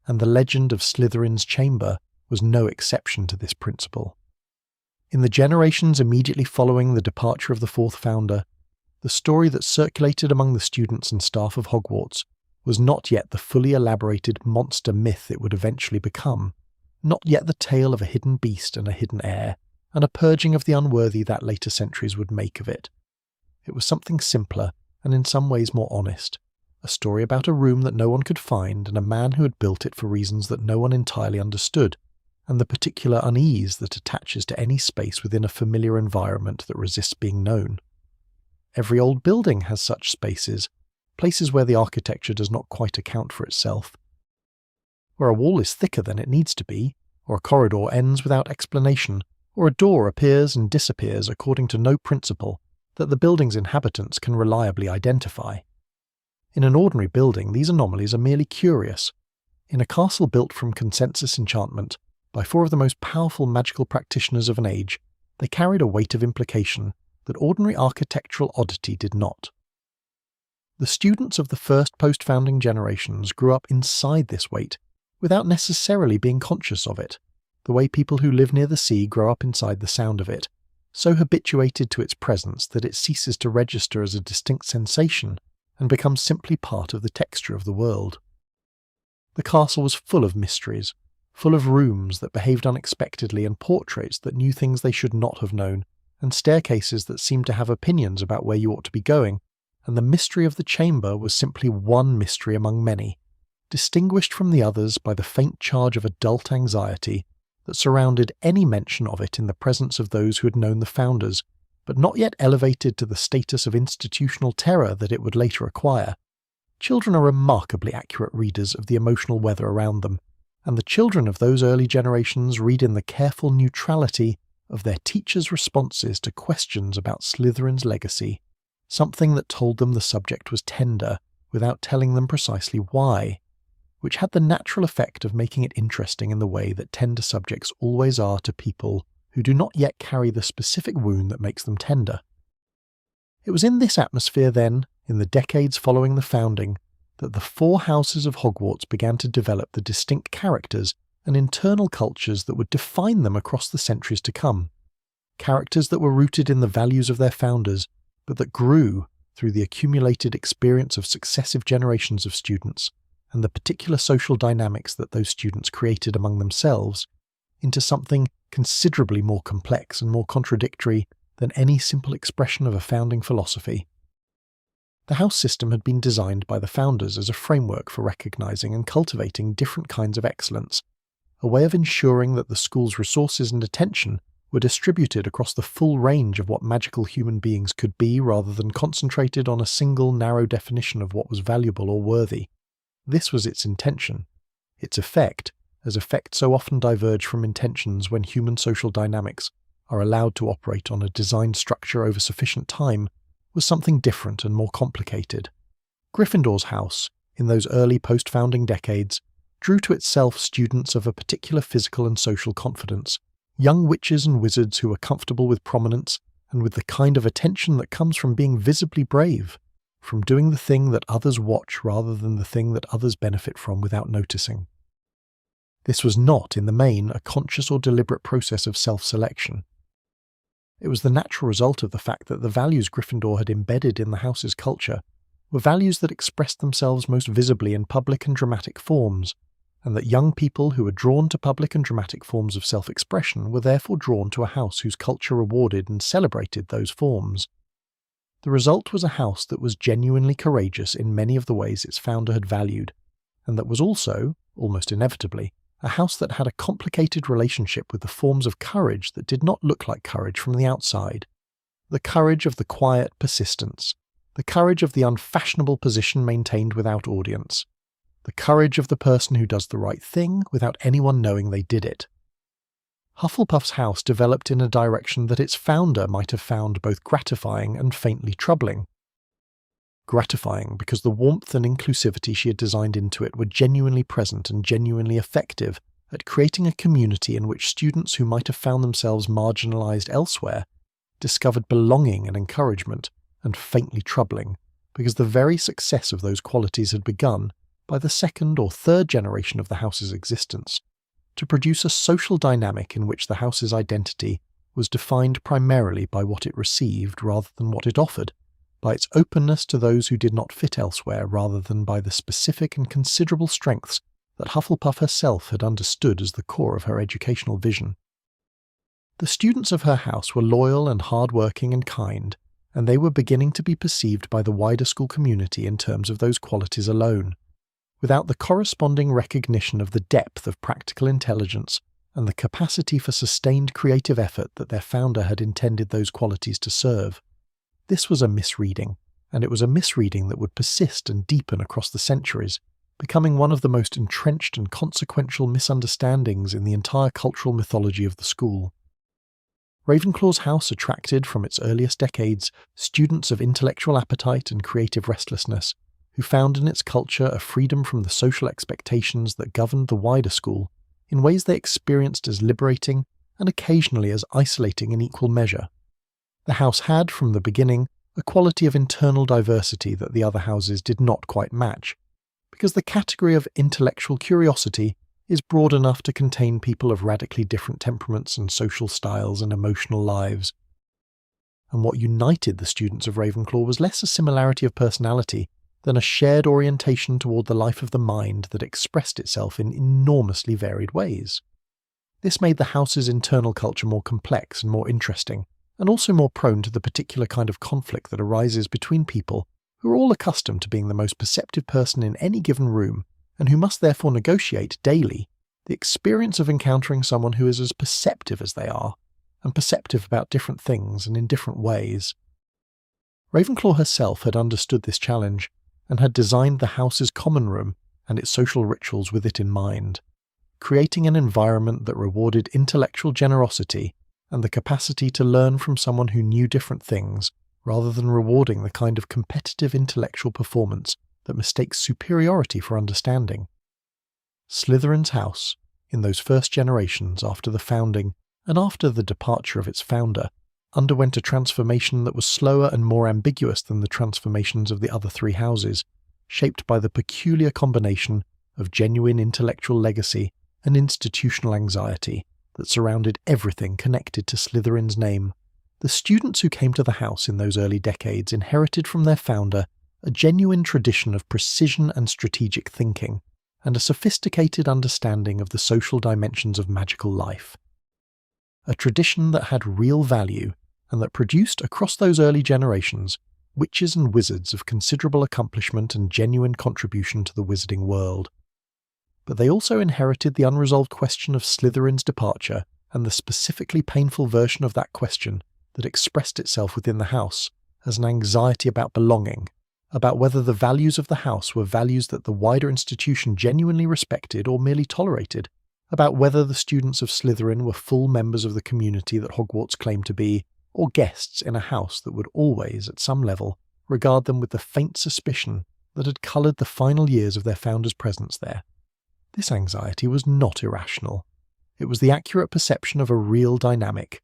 S1: and the legend of Slytherin's chamber was no exception to this principle. In the generations immediately following the departure of the fourth founder, the story that circulated among the students and staff of Hogwarts was not yet the fully elaborated monster myth it would eventually become, not yet the tale of a hidden beast and a hidden heir, and a purging of the unworthy that later centuries would make of it. It was something simpler and in some ways more honest, a story about a room that no one could find and a man who had built it for reasons that no one entirely understood, and the particular unease that attaches to any space within a familiar environment that resists being known. Every old building has such spaces, places where the architecture does not quite account for itself, where a wall is thicker than it needs to be, or a corridor ends without explanation, or a door appears and disappears according to no principle that the building's inhabitants can reliably identify. In an ordinary building, these anomalies are merely curious. In a castle built from consensus enchantment, by four of the most powerful magical practitioners of an age, they carried a weight of implication that ordinary architectural oddity did not. The students of the first post-founding generations grew up inside this weight, without necessarily being conscious of it, the way people who live near the sea grow up inside the sound of it, so habituated to its presence that it ceases to register as a distinct sensation and becomes simply part of the texture of the world. The castle was full of mysteries, full of rooms that behaved unexpectedly and portraits that knew things they should not have known, and staircases that seemed to have opinions about where you ought to be going, and the mystery of the chamber was simply one mystery among many, distinguished from the others by the faint charge of adult anxiety that surrounded any mention of it in the presence of those who had known the founders, but not yet elevated to the status of institutional terror that it would later acquire. Children are remarkably accurate readers of the emotional weather around them, and the children of those early generations read in the careful neutrality of their teachers' responses to questions about Slytherin's legacy, something that told them the subject was tender without telling them precisely why, which had the natural effect of making it interesting in the way that tender subjects always are to people who do not yet carry the specific wound that makes them tender. It was in this atmosphere then, in the decades following the founding, that the four houses of Hogwarts began to develop the distinct characters and internal cultures that would define them across the centuries to come. Characters that were rooted in the values of their founders, but that grew through the accumulated experience of successive generations of students and the particular social dynamics that those students created among themselves into something considerably more complex and more contradictory than any simple expression of a founding philosophy. The house system had been designed by the founders as a framework for recognizing and cultivating different kinds of excellence, a way of ensuring that the school's resources and attention were distributed across the full range of what magical human beings could be rather than concentrated on a single narrow definition of what was valuable or worthy. This was its intention. Its effect, as effects so often diverge from intentions when human social dynamics are allowed to operate on a designed structure over sufficient time, was something different and more complicated. Gryffindor's house, in those early post-founding decades, drew to itself students of a particular physical and social confidence, young witches and wizards who were comfortable with prominence and with the kind of attention that comes from being visibly brave, from doing the thing that others watch rather than the thing that others benefit from without noticing. This was not, in the main, a conscious or deliberate process of self-selection. It was the natural result of the fact that the values Gryffindor had embedded in the house's culture were values that expressed themselves most visibly in public and dramatic forms, and that young people who were drawn to public and dramatic forms of self-expression were therefore drawn to a house whose culture rewarded and celebrated those forms. The result was a house that was genuinely courageous in many of the ways its founder had valued, and that was also, almost inevitably, a house that had a complicated relationship with the forms of courage that did not look like courage from the outside. The courage of the quiet persistence, the courage of the unfashionable position maintained without audience, the courage of the person who does the right thing without anyone knowing they did it. Hufflepuff's house developed in a direction that its founder might have found both gratifying and faintly troubling. Gratifying because the warmth and inclusivity she had designed into it were genuinely present and genuinely effective at creating a community in which students who might have found themselves marginalized elsewhere discovered belonging and encouragement, and faintly troubling because the very success of those qualities had begun, by the second or third generation of the house's existence, to produce a social dynamic in which the house's identity was defined primarily by what it received rather than what it offered, by its openness to those who did not fit elsewhere rather than by the specific and considerable strengths that Hufflepuff herself had understood as the core of her educational vision. The students of her house were loyal and hard-working and kind, and they were beginning to be perceived by the wider school community in terms of those qualities alone, without the corresponding recognition of the depth of practical intelligence and the capacity for sustained creative effort that their founder had intended those qualities to serve. This was a misreading, and it was a misreading that would persist and deepen across the centuries, becoming one of the most entrenched and consequential misunderstandings in the entire cultural mythology of the school. Ravenclaw's house attracted, from its earliest decades, students of intellectual appetite and creative restlessness, who found in its culture a freedom from the social expectations that governed the wider school in ways they experienced as liberating and occasionally as isolating in equal measure. The house had, from the beginning, a quality of internal diversity that the other houses did not quite match, because the category of intellectual curiosity is broad enough to contain people of radically different temperaments and social styles and emotional lives. And what united the students of Ravenclaw was less a similarity of personality than a shared orientation toward the life of the mind that expressed itself in enormously varied ways. This made the house's internal culture more complex and more interesting, and also more prone to the particular kind of conflict that arises between people who are all accustomed to being the most perceptive person in any given room, and who must therefore negotiate daily the experience of encountering someone who is as perceptive as they are, and perceptive about different things and in different ways. Ravenclaw herself had understood this challenge, and had designed the house's common room and its social rituals with it in mind, creating an environment that rewarded intellectual generosity and the capacity to learn from someone who knew different things, rather than rewarding the kind of competitive intellectual performance that mistakes superiority for understanding. Slytherin's house, in those first generations after the founding and after the departure of its founder, underwent a transformation that was slower and more ambiguous than the transformations of the other three houses, shaped by the peculiar combination of genuine intellectual legacy and institutional anxiety that surrounded everything connected to Slytherin's name. The students who came to the house in those early decades inherited from their founder a genuine tradition of precision and strategic thinking, and a sophisticated understanding of the social dimensions of magical life. A tradition that had real value, and that produced across those early generations witches and wizards of considerable accomplishment and genuine contribution to the wizarding world. But they also inherited the unresolved question of Slytherin's departure, and the specifically painful version of that question that expressed itself within the house as an anxiety about belonging, about whether the values of the house were values that the wider institution genuinely respected or merely tolerated, about whether the students of Slytherin were full members of the community that Hogwarts claimed to be, or guests in a house that would always, at some level, regard them with the faint suspicion that had coloured the final years of their founder's presence there. This anxiety was not irrational. It was the accurate perception of a real dynamic,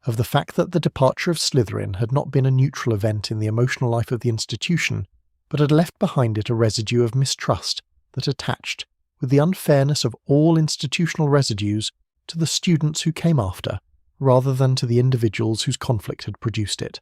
S1: of the fact that the departure of Slytherin had not been a neutral event in the emotional life of the institution, but had left behind it a residue of mistrust that attached, with the unfairness of all institutional residues, to the students who came after, rather than to the individuals whose conflict had produced it.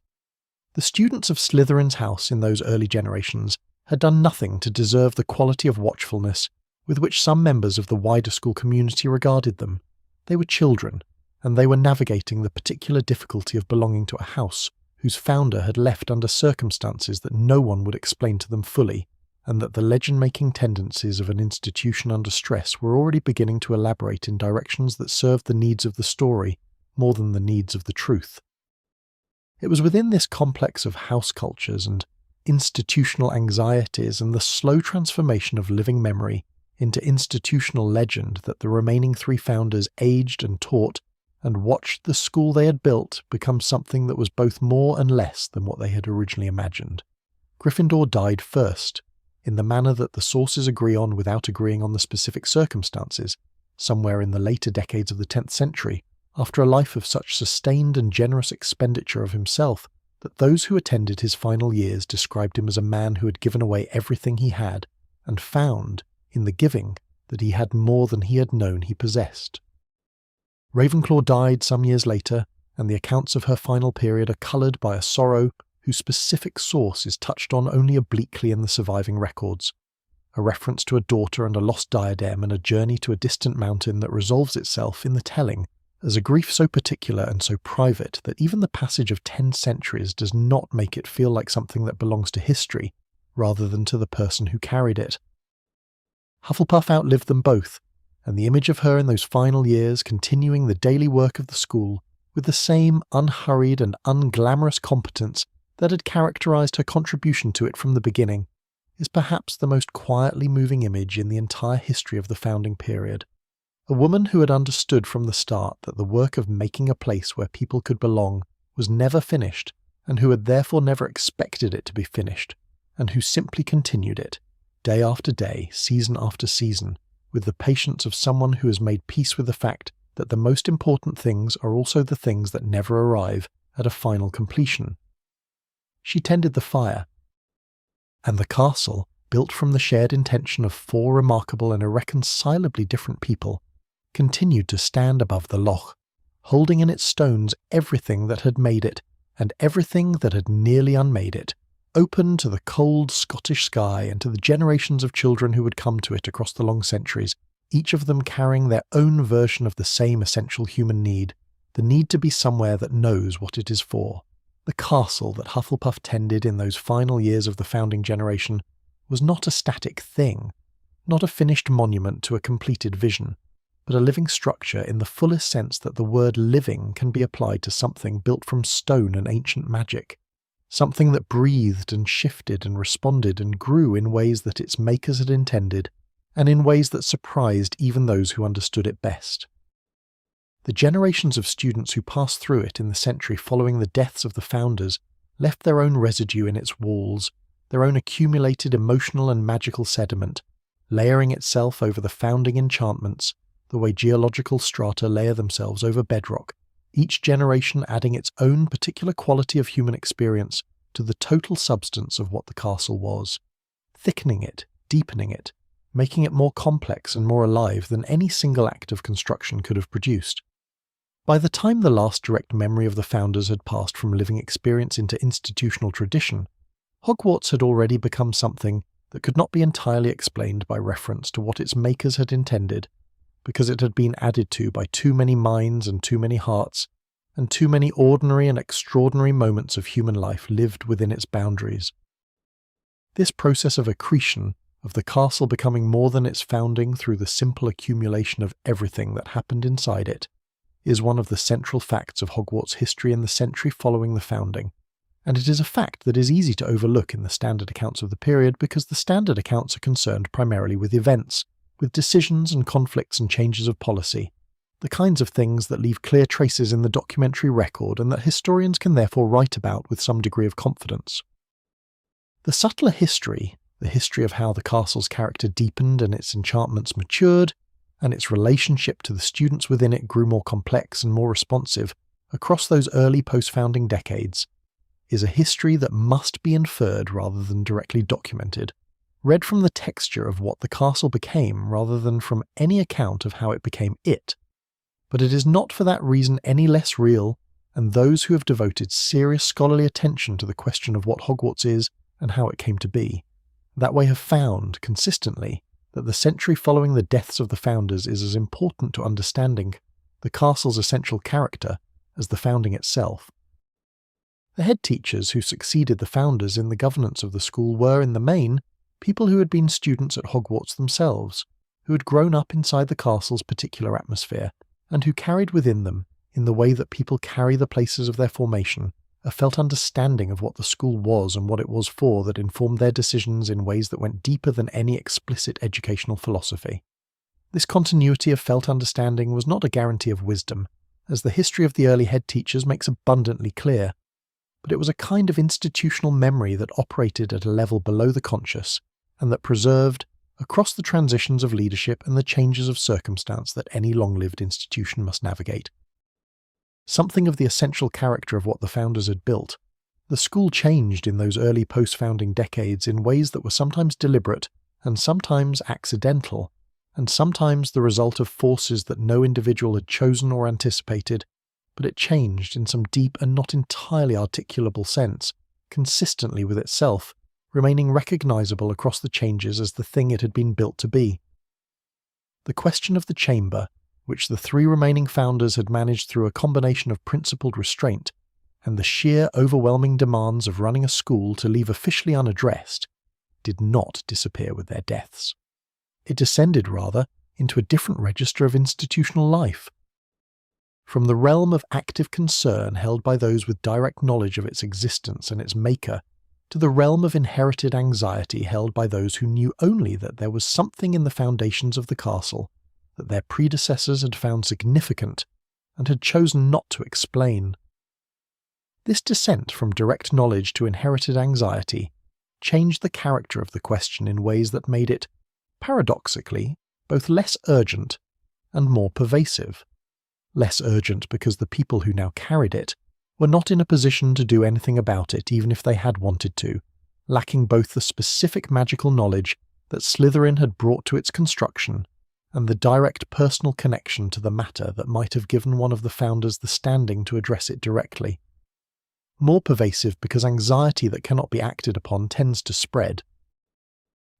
S1: The students of Slytherin's house in those early generations had done nothing to deserve the quality of watchfulness with which some members of the wider school community regarded them. They were children, and they were navigating the particular difficulty of belonging to a house whose founder had left under circumstances that no one would explain to them fully, and that the legend-making tendencies of an institution under stress were already beginning to elaborate in directions that served the needs of the story more than the needs of the truth. It was within this complex of house cultures and institutional anxieties and the slow transformation of living memory into institutional legend that the remaining three founders aged and taught and watched the school they had built become something that was both more and less than what they had originally imagined. Gryffindor died first, in the manner that the sources agree on without agreeing on the specific circumstances, somewhere in the later decades of the 10th century, after a life of such sustained and generous expenditure of himself that those who attended his final years described him as a man who had given away everything he had, and found, in the giving, that he had more than he had known he possessed. Ravenclaw died some years later, and the accounts of her final period are coloured by a sorrow whose specific source is touched on only obliquely in the surviving records, a reference to a daughter and a lost diadem and a journey to a distant mountain that resolves itself in the telling as a grief so particular and so private that even the passage of 10 centuries does not make it feel like something that belongs to history, rather than to the person who carried it. Hufflepuff outlived them both, and the image of her in those final years continuing the daily work of the school with the same unhurried and unglamorous competence that had characterized her contribution to it from the beginning is perhaps the most quietly moving image in the entire history of the founding period. A woman who had understood from the start that the work of making a place where people could belong was never finished, and who had therefore never expected it to be finished, and who simply continued it, day after day, season after season, with the patience of someone who has made peace with the fact that the most important things are also the things that never arrive at a final completion. She tended the fire, and the castle, built from the shared intention of 4 remarkable and irreconcilably different people, continued to stand above the loch, holding in its stones everything that had made it, and everything that had nearly unmade it, open to the cold Scottish sky and to the generations of children who would come to it across the long centuries, each of them carrying their own version of the same essential human need, the need to be somewhere that knows what it is for. The castle that Hufflepuff tended in those final years of the founding generation was not a static thing, not a finished monument to a completed vision, but a living structure in the fullest sense that the word living can be applied to something built from stone and ancient magic, something that breathed and shifted and responded and grew in ways that its makers had intended, and in ways that surprised even those who understood it best. The generations of students who passed through it in the century following the deaths of the founders left their own residue in its walls, their own accumulated emotional and magical sediment, layering itself over the founding enchantments, the way geological strata layer themselves over bedrock, each generation adding its own particular quality of human experience to the total substance of what the castle was, thickening it, deepening it, making it more complex and more alive than any single act of construction could have produced. By the time the last direct memory of the founders had passed from living experience into institutional tradition, Hogwarts had already become something that could not be entirely explained by reference to what its makers had intended, because it had been added to by too many minds and too many hearts, and too many ordinary and extraordinary moments of human life lived within its boundaries. This process of accretion, of the castle becoming more than its founding through the simple accumulation of everything that happened inside it, is one of the central facts of Hogwarts history in the century following the founding, and it is a fact that is easy to overlook in the standard accounts of the period because the standard accounts are concerned primarily with events, with decisions and conflicts and changes of policy, the kinds of things that leave clear traces in the documentary record and that historians can therefore write about with some degree of confidence. The subtler history, the history of how the castle's character deepened and its enchantments matured, and its relationship to the students within it grew more complex and more responsive across those early post-founding decades, is a history that must be inferred rather than directly documented, read from the texture of what the castle became rather than from any account of how it became it. But it is not for that reason any less real, and those who have devoted serious scholarly attention to the question of what Hogwarts is and how it came to be, that way have found, consistently, that the century following the deaths of the founders is as important to understanding the castle's essential character as the founding itself. The head teachers who succeeded the founders in the governance of the school were, in the main, people who had been students at Hogwarts themselves, who had grown up inside the castle's particular atmosphere, and who carried within them, in the way that people carry the places of their formation, a felt understanding of what the school was and what it was for that informed their decisions in ways that went deeper than any explicit educational philosophy. This continuity of felt understanding was not a guarantee of wisdom, as the history of the early head teachers makes abundantly clear, but it was a kind of institutional memory that operated at a level below the conscious, and that preserved, across the transitions of leadership and the changes of circumstance that any long-lived institution must navigate, something of the essential character of what the founders had built. The school changed in those early post-founding decades in ways that were sometimes deliberate and sometimes accidental, and sometimes the result of forces that no individual had chosen or anticipated, but it changed in some deep and not entirely articulable sense, consistently with itself, remaining recognizable across the changes as the thing it had been built to be. The question of the chamber, which the three remaining founders had managed through a combination of principled restraint and the sheer overwhelming demands of running a school to leave officially unaddressed, did not disappear with their deaths. It descended, rather, into a different register of institutional life. From the realm of active concern held by those with direct knowledge of its existence and its maker, to the realm of inherited anxiety held by those who knew only that there was something in the foundations of the castle that their predecessors had found significant and had chosen not to explain. This descent from direct knowledge to inherited anxiety changed the character of the question in ways that made it, paradoxically, both less urgent and more pervasive. Less urgent because the people who now carried it were not in a position to do anything about it even if they had wanted to, lacking both the specific magical knowledge that Slytherin had brought to its construction and the direct personal connection to the matter that might have given one of the founders the standing to address it directly. More pervasive because anxiety that cannot be acted upon tends to spread,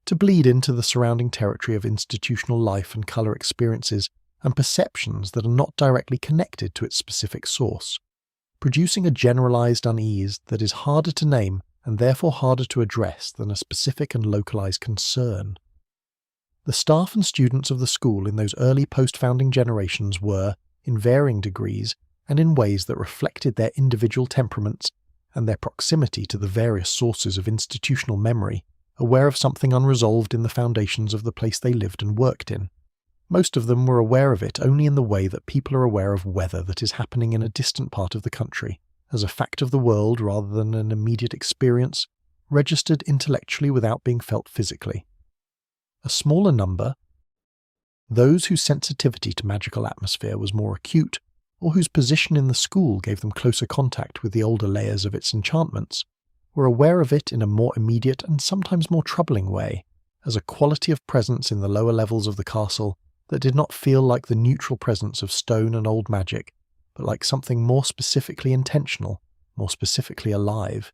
S1: to bleed into the surrounding territory of institutional life and colour experiences and perceptions that are not directly connected to its specific source, producing a generalised unease that is harder to name and therefore harder to address than a specific and localised concern. The staff and students of the school in those early post-founding generations were, in varying degrees and in ways that reflected their individual temperaments and their proximity to the various sources of institutional memory, aware of something unresolved in the foundations of the place they lived and worked in. Most of them were aware of it only in the way that people are aware of weather that is happening in a distant part of the country, as a fact of the world rather than an immediate experience, registered intellectually without being felt physically. A smaller number, those whose sensitivity to magical atmosphere was more acute, or whose position in the school gave them closer contact with the older layers of its enchantments, were aware of it in a more immediate and sometimes more troubling way, as a quality of presence in the lower levels of the castle that did not feel like the neutral presence of stone and old magic, but like something more specifically intentional, more specifically alive,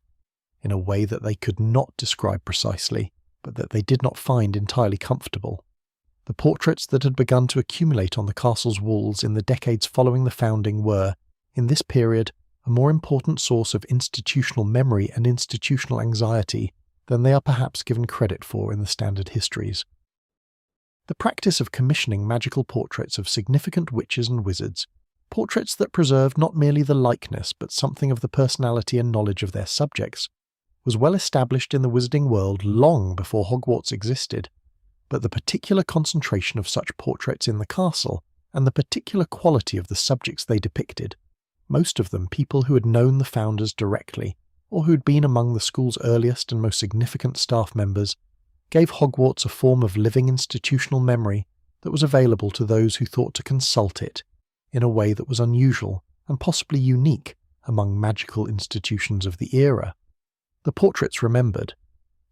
S1: in a way that they could not describe precisely, but that they did not find entirely comfortable. The portraits that had begun to accumulate on the castle's walls in the decades following the founding were, in this period, a more important source of institutional memory and institutional anxiety than they are perhaps given credit for in the standard histories. The practice of commissioning magical portraits of significant witches and wizards, portraits that preserved not merely the likeness but something of the personality and knowledge of their subjects, was well established in the wizarding world long before Hogwarts existed, but the particular concentration of such portraits in the castle and the particular quality of the subjects they depicted, most of them people who had known the founders directly or who had been among the school's earliest and most significant staff members, gave Hogwarts a form of living institutional memory that was available to those who thought to consult it in a way that was unusual and possibly unique among magical institutions of the era. The portraits remembered.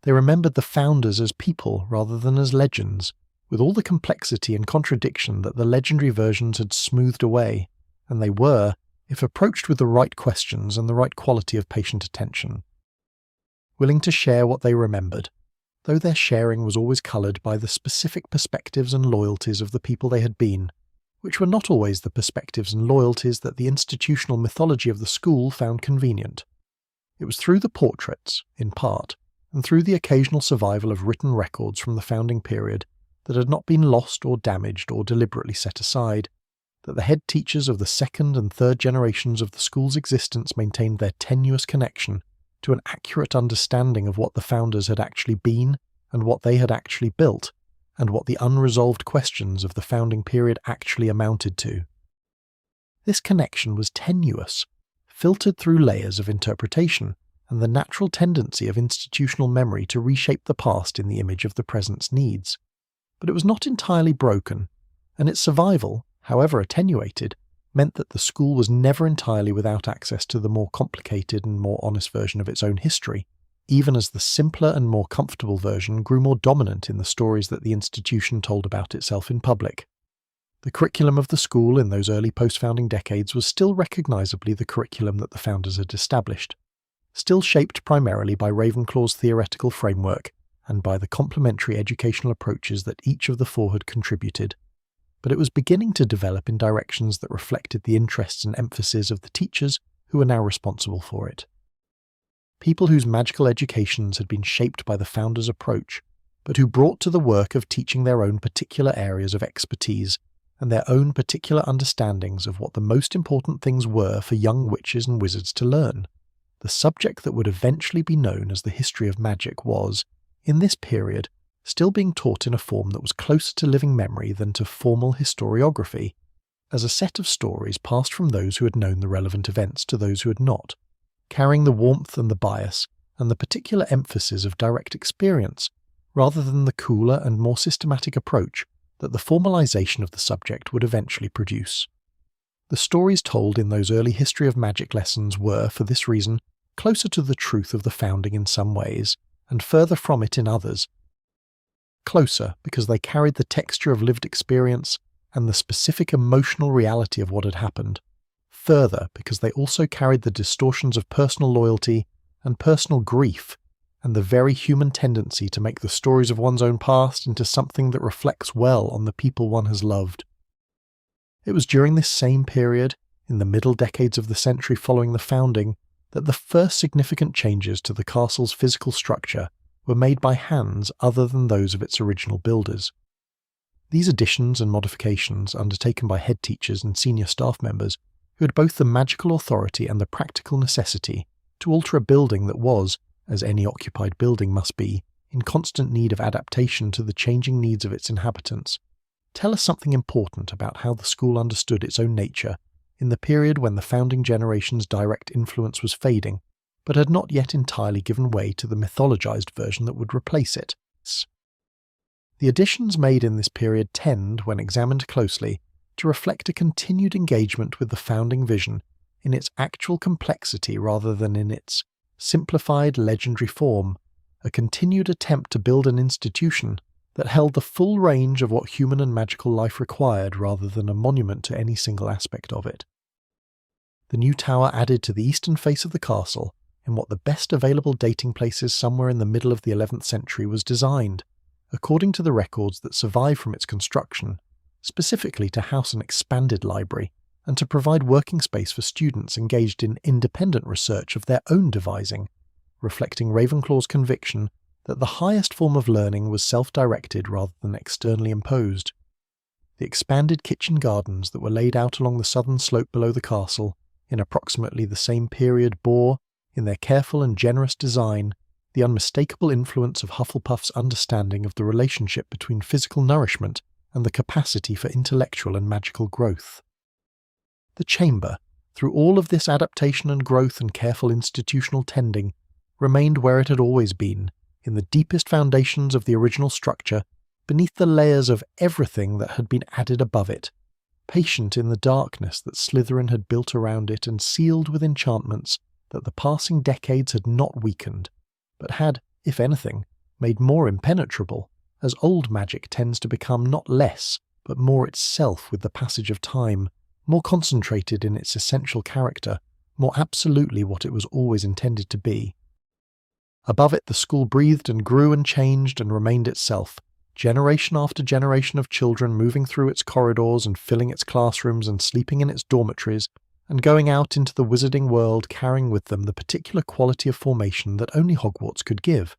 S1: They remembered the founders as people rather than as legends, with all the complexity and contradiction that the legendary versions had smoothed away, and they were, if approached with the right questions and the right quality of patient attention, willing to share what they remembered, though their sharing was always coloured by the specific perspectives and loyalties of the people they had been, which were not always the perspectives and loyalties that the institutional mythology of the school found convenient. It was through the portraits, in part, and through the occasional survival of written records from the founding period that had not been lost or damaged or deliberately set aside, that the head teachers of the second and third generations of the school's existence maintained their tenuous connection to an accurate understanding of what the founders had actually been and what they had actually built, and what the unresolved questions of the founding period actually amounted to. This connection was tenuous, filtered through layers of interpretation and the natural tendency of institutional memory to reshape the past in the image of the present's needs. But it was not entirely broken, and its survival, however attenuated, meant that the school was never entirely without access to the more complicated and more honest version of its own history, even as the simpler and more comfortable version grew more dominant in the stories that the institution told about itself in public. The curriculum of the school in those early post-founding decades was still recognisably the curriculum that the founders had established, still shaped primarily by Ravenclaw's theoretical framework and by the complementary educational approaches that each of the four had contributed, but it was beginning to develop in directions that reflected the interests and emphases of the teachers who were now responsible for it. People whose magical educations had been shaped by the founders' approach, but who brought to the work of teaching their own particular areas of expertise and their own particular understandings of what the most important things were for young witches and wizards to learn. The subject that would eventually be known as the history of magic was, in this period, still being taught in a form that was closer to living memory than to formal historiography, as a set of stories passed from those who had known the relevant events to those who had not, carrying the warmth and the bias and the particular emphasis of direct experience, rather than the cooler and more systematic approach that the formalization of the subject would eventually produce. The stories told in those early history of magic lessons were, for this reason, closer to the truth of the founding in some ways, and further from it in others. Closer because they carried the texture of lived experience and the specific emotional reality of what had happened. Further because they also carried the distortions of personal loyalty and personal grief, and the very human tendency to make the stories of one's own past into something that reflects well on the people one has loved. It was during this same period, in the middle decades of the century following the founding, that the first significant changes to the castle's physical structure were made by hands other than those of its original builders. These additions and modifications, undertaken by head teachers and senior staff members, who had both the magical authority and the practical necessity to alter a building that was, as any occupied building must be, in constant need of adaptation to the changing needs of its inhabitants, tell us something important about how the school understood its own nature in the period when the founding generation's direct influence was fading, but had not yet entirely given way to the mythologized version that would replace it. The additions made in this period tend, when examined closely, to reflect a continued engagement with the founding vision in its actual complexity rather than in its simplified legendary form, a continued attempt to build an institution that held the full range of what human and magical life required rather than a monument to any single aspect of it. The new tower added to the eastern face of the castle, in what the best available dating places somewhere in the middle of the 11th century was designed, according to the records that survive from its construction, specifically to house an expanded library and to provide working space for students engaged in independent research of their own devising, reflecting Ravenclaw's conviction that the highest form of learning was self-directed rather than externally imposed. The expanded kitchen gardens that were laid out along the southern slope below the castle in approximately the same period bore, in their careful and generous design, the unmistakable influence of Hufflepuff's understanding of the relationship between physical nourishment and the capacity for intellectual and magical growth. The chamber, through all of this adaptation and growth and careful institutional tending, remained where it had always been, in the deepest foundations of the original structure, beneath the layers of everything that had been added above it, patient in the darkness that Slytherin had built around it and sealed with enchantments that the passing decades had not weakened, but had, if anything, made more impenetrable, as old magic tends to become not less, but more itself with the passage of time, more concentrated in its essential character, more absolutely what it was always intended to be. Above it the school breathed and grew and changed and remained itself, generation after generation of children moving through its corridors and filling its classrooms and sleeping in its dormitories, and going out into the wizarding world carrying with them the particular quality of formation that only Hogwarts could give,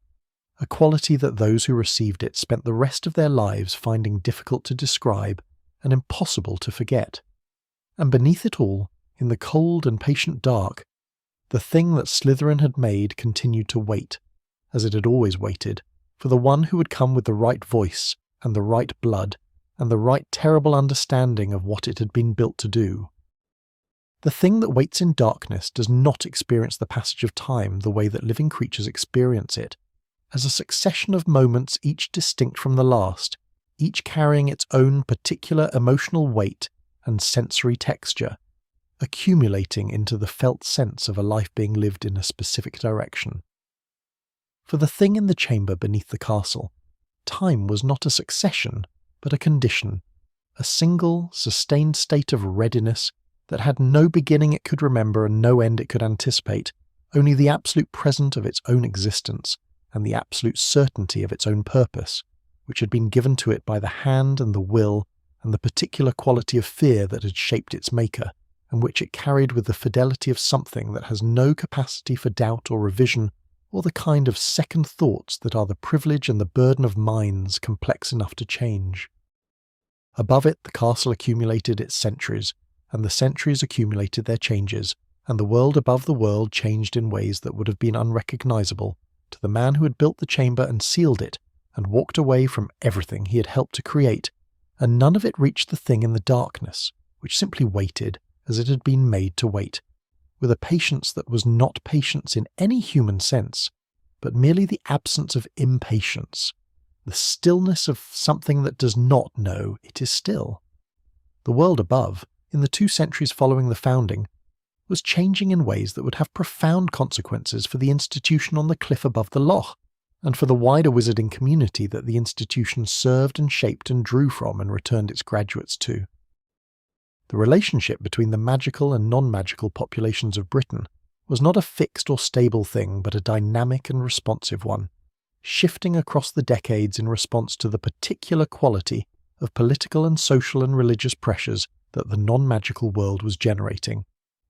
S1: a quality that those who received it spent the rest of their lives finding difficult to describe and impossible to forget. And beneath it all, in the cold and patient dark, the thing that Slytherin had made continued to wait, as it had always waited, for the one who would come with the right voice and the right blood and the right terrible understanding of what it had been built to do. The thing that waits in darkness does not experience the passage of time the way that living creatures experience it, as a succession of moments each distinct from the last, each carrying its own particular emotional weight and sensory texture, accumulating into the felt sense of a life being lived in a specific direction. For the thing in the chamber beneath the castle, time was not a succession, but a condition, a single, sustained state of readiness that had no beginning it could remember and no end it could anticipate, only the absolute present of its own existence and the absolute certainty of its own purpose, which had been given to it by the hand and the will and the particular quality of fear that had shaped its maker, and which it carried with the fidelity of something that has no capacity for doubt or revision, or the kind of second thoughts that are the privilege and the burden of minds complex enough to change. Above it the castle accumulated its centuries, and the centuries accumulated their changes, and the world above the world changed in ways that would have been unrecognizable to the man who had built the chamber and sealed it, and walked away from everything he had helped to create, and none of it reached the thing in the darkness, which simply waited as it had been made to wait, with a patience that was not patience in any human sense, but merely the absence of impatience, the stillness of something that does not know it is still. The world above, in the 2 centuries following the founding, was changing in ways that would have profound consequences for the institution on the cliff above the loch, and for the wider wizarding community that the institution served and shaped and drew from and returned its graduates to. The relationship between the magical and non-magical populations of Britain was not a fixed or stable thing, but a dynamic and responsive one, shifting across the decades in response to the particular quality of political and social and religious pressures that the non-magical world was generating,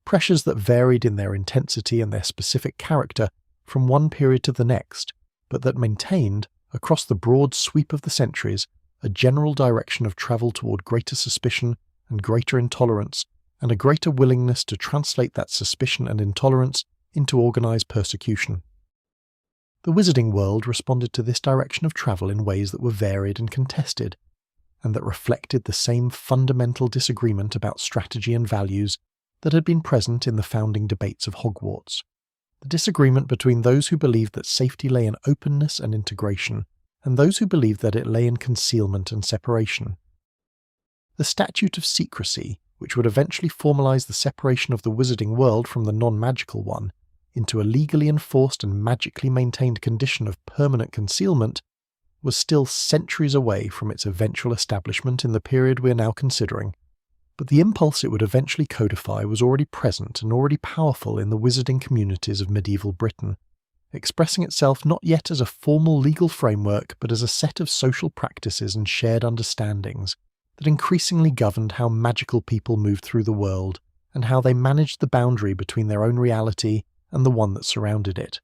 S1: pressures that varied in their intensity and their specific character from one period to the next, but that maintained, across the broad sweep of the centuries, a general direction of travel toward greater suspicion and greater intolerance, and a greater willingness to translate that suspicion and intolerance into organized persecution. The wizarding world responded to this direction of travel in ways that were varied and contested, and that reflected the same fundamental disagreement about strategy and values that had been present in the founding debates of Hogwarts. The disagreement between those who believed that safety lay in openness and integration, and those who believed that it lay in concealment and separation. The Statute of Secrecy, which would eventually formalize the separation of the wizarding world from the non-magical one into a legally enforced and magically maintained condition of permanent concealment, was still centuries away from its eventual establishment in the period we are now considering, but the impulse it would eventually codify was already present and already powerful in the wizarding communities of medieval Britain, expressing itself not yet as a formal legal framework but as a set of social practices and shared understandings that increasingly governed how magical people moved through the world and how they managed the boundary between their own reality and the one that surrounded it.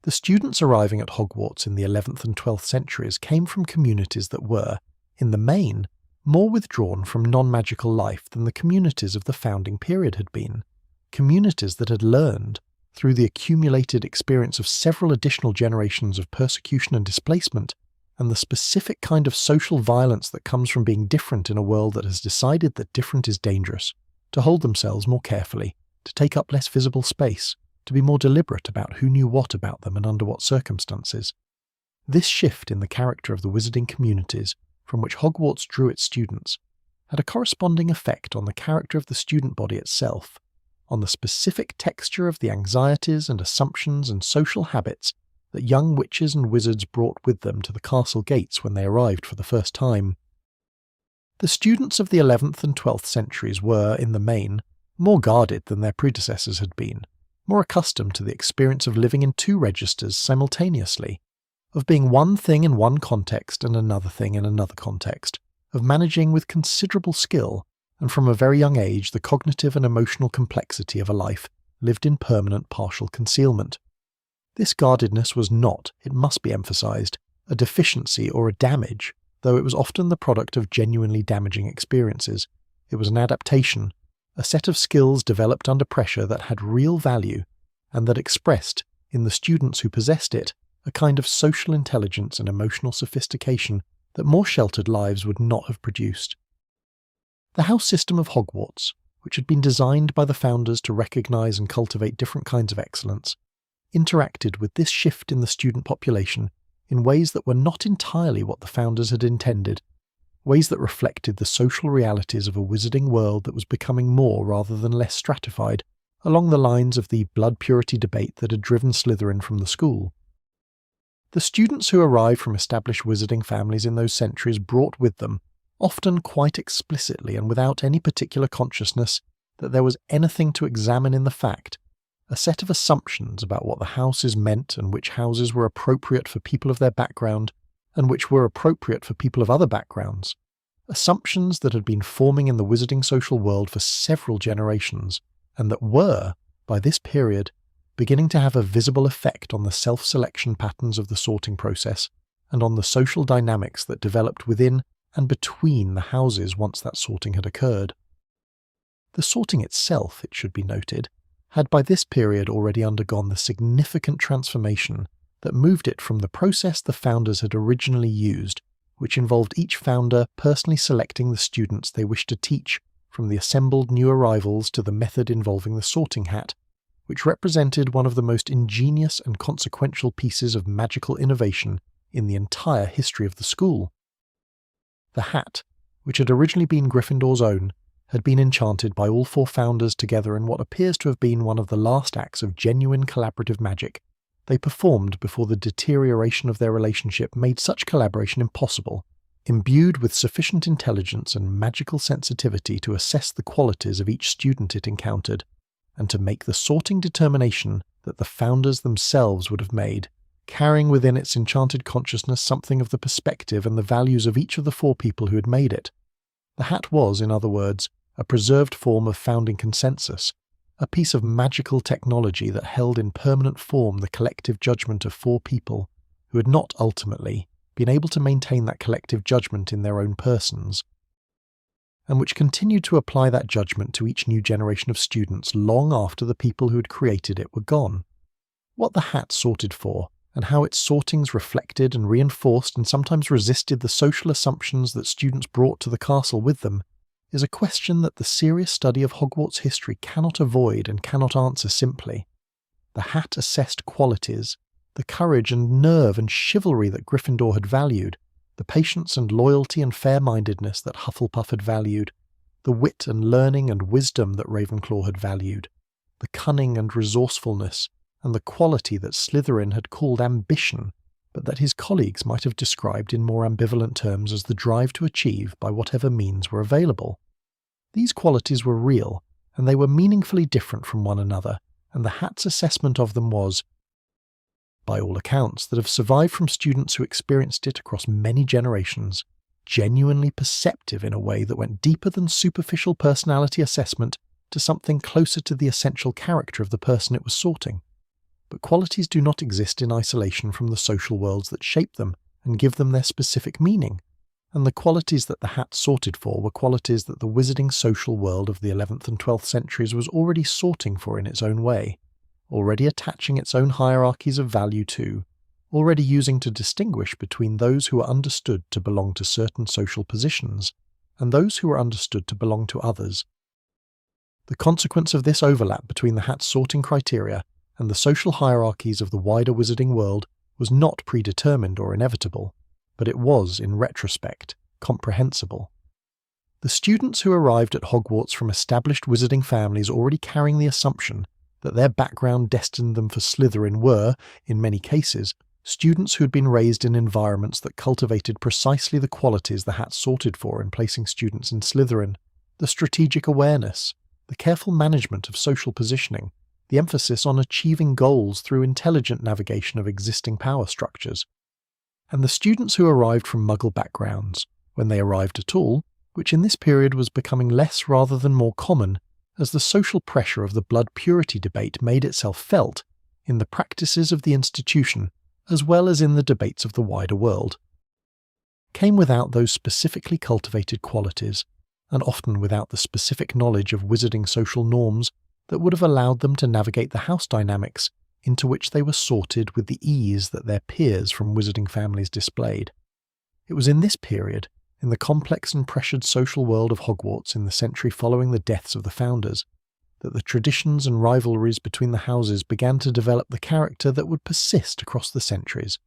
S1: The students arriving at Hogwarts in the 11th and 12th centuries came from communities that were, in the main, more withdrawn from non-magical life than the communities of the founding period had been, communities that had learned, through the accumulated experience of several additional generations of persecution and displacement, and the specific kind of social violence that comes from being different in a world that has decided that different is dangerous, to hold themselves more carefully, to take up less visible space, to be more deliberate about who knew what about them and under what circumstances. This shift in the character of the wizarding communities from which Hogwarts drew its students had a corresponding effect on the character of the student body itself, on the specific texture of the anxieties and assumptions and social habits that young witches and wizards brought with them to the castle gates when they arrived for the first time. The students of the 11th and 12th centuries were, in the main, more guarded than their predecessors had been, more accustomed to the experience of living in two registers simultaneously, of being one thing in one context and another thing in another context, of managing with considerable skill, and from a very young age the cognitive and emotional complexity of a life lived in permanent partial concealment. This guardedness was not, it must be emphasized, a deficiency or a damage, though it was often the product of genuinely damaging experiences. It was an adaptation, a set of skills developed under pressure that had real value, and that expressed, in the students who possessed it, a kind of social intelligence and emotional sophistication that more sheltered lives would not have produced. The house system of Hogwarts, which had been designed by the founders to recognize and cultivate different kinds of excellence, interacted with this shift in the student population in ways that were not entirely what the founders had intended, ways that reflected the social realities of a wizarding world that was becoming more rather than less stratified, along the lines of the blood purity debate that had driven Slytherin from the school. The students who arrived from established wizarding families in those centuries brought with them, often quite explicitly and without any particular consciousness that there was anything to examine in the fact, a set of assumptions about what the houses meant and which houses were appropriate for people of their background and which were appropriate for people of other backgrounds, assumptions that had been forming in the wizarding social world for several generations and that were, by this period, beginning to have a visible effect on the self-selection patterns of the sorting process and on the social dynamics that developed within and between the houses once that sorting had occurred. The sorting itself, it should be noted, had by this period already undergone the significant transformation that moved it from the process the founders had originally used, which involved each founder personally selecting the students they wished to teach from the assembled new arrivals, to the method involving the sorting hat, which represented one of the most ingenious and consequential pieces of magical innovation in the entire history of the school. The hat, which had originally been Gryffindor's own, had been enchanted by all four founders together in what appears to have been one of the last acts of genuine collaborative magic they performed before the deterioration of their relationship made such collaboration impossible, imbued with sufficient intelligence and magical sensitivity to assess the qualities of each student it encountered, and to make the sorting determination that the founders themselves would have made, carrying within its enchanted consciousness something of the perspective and the values of each of the four people who had made it. The hat was, in other words, a preserved form of founding consensus, a piece of magical technology that held in permanent form the collective judgment of four people who had not ultimately been able to maintain that collective judgment in their own persons, and which continued to apply that judgment to each new generation of students long after the people who had created it were gone. What the hat sorted for, and how its sortings reflected and reinforced and sometimes resisted the social assumptions that students brought to the castle with them, is a question that the serious study of Hogwarts history cannot avoid and cannot answer simply. The hat assessed qualities, the courage and nerve and chivalry that Gryffindor had valued, the patience and loyalty and fair-mindedness that Hufflepuff had valued, the wit and learning and wisdom that Ravenclaw had valued, the cunning and resourcefulness, and the quality that Slytherin had called ambition, but that his colleagues might have described in more ambivalent terms as the drive to achieve by whatever means were available. These qualities were real, and they were meaningfully different from one another, and the hat's assessment of them was, by all accounts that have survived from students who experienced it across many generations, genuinely perceptive in a way that went deeper than superficial personality assessment to something closer to the essential character of the person it was sorting. But qualities do not exist in isolation from the social worlds that shape them and give them their specific meaning, and the qualities that the hat sorted for were qualities that the wizarding social world of the 11th and 12th centuries was already sorting for in its own way, already attaching its own hierarchies of value to, already using to distinguish between those who were understood to belong to certain social positions and those who were understood to belong to others. The consequence of this overlap between the hat's sorting criteria and the social hierarchies of the wider wizarding world was not predetermined or inevitable, but it was, in retrospect, comprehensible. The students who arrived at Hogwarts from established wizarding families already carrying the assumption that their background destined them for Slytherin were, in many cases, students who had been raised in environments that cultivated precisely the qualities the Hat sorted for in placing students in Slytherin: the strategic awareness, the careful management of social positioning, the emphasis on achieving goals through intelligent navigation of existing power structures. And the students who arrived from Muggle backgrounds, when they arrived at all, which in this period was becoming less rather than more common, as the social pressure of the blood purity debate made itself felt in the practices of the institution as well as in the debates of the wider world, came without those specifically cultivated qualities, and often without the specific knowledge of wizarding social norms that would have allowed them to navigate the house dynamics into which they were sorted with the ease that their peers from wizarding families displayed. It was in this period, in the complex and pressured social world of Hogwarts in the century following the deaths of the founders, that the traditions and rivalries between the houses began to develop the character that would persist across the centuries,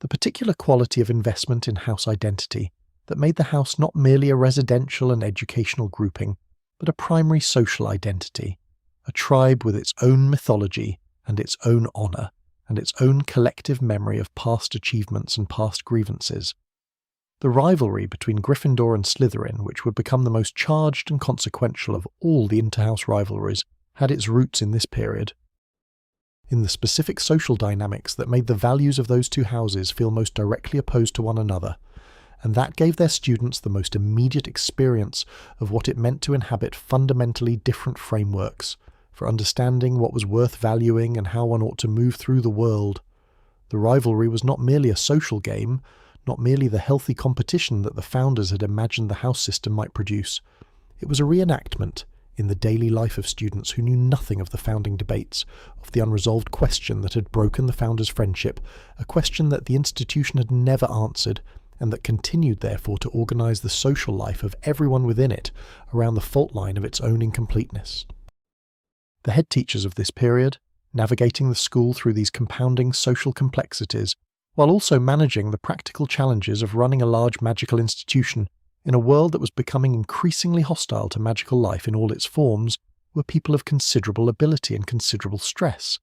S1: the particular quality of investment in house identity that made the house not merely a residential and educational grouping, but a primary social identity, a tribe with its own mythology and its own honour, and its own collective memory of past achievements and past grievances. The rivalry between Gryffindor and Slytherin, which would become the most charged and consequential of all the interhouse rivalries, had its roots in this period. In the specific social dynamics that made the values of those two houses feel most directly opposed to one another, and that gave their students the most immediate experience of what it meant to inhabit fundamentally different frameworks for understanding what was worth valuing and how one ought to move through the world. The rivalry was not merely a social game, not merely the healthy competition that the founders had imagined the house system might produce. It was a reenactment, in the daily life of students who knew nothing of the founding debates, of the unresolved question that had broken the founders' friendship, a question that the institution had never answered, and that continued therefore to organise the social life of everyone within it around the fault line of its own incompleteness. The head teachers of this period, navigating the school through these compounding social complexities, while also managing the practical challenges of running a large magical institution in a world that was becoming increasingly hostile to magical life in all its forms, were people of considerable ability and considerable stress,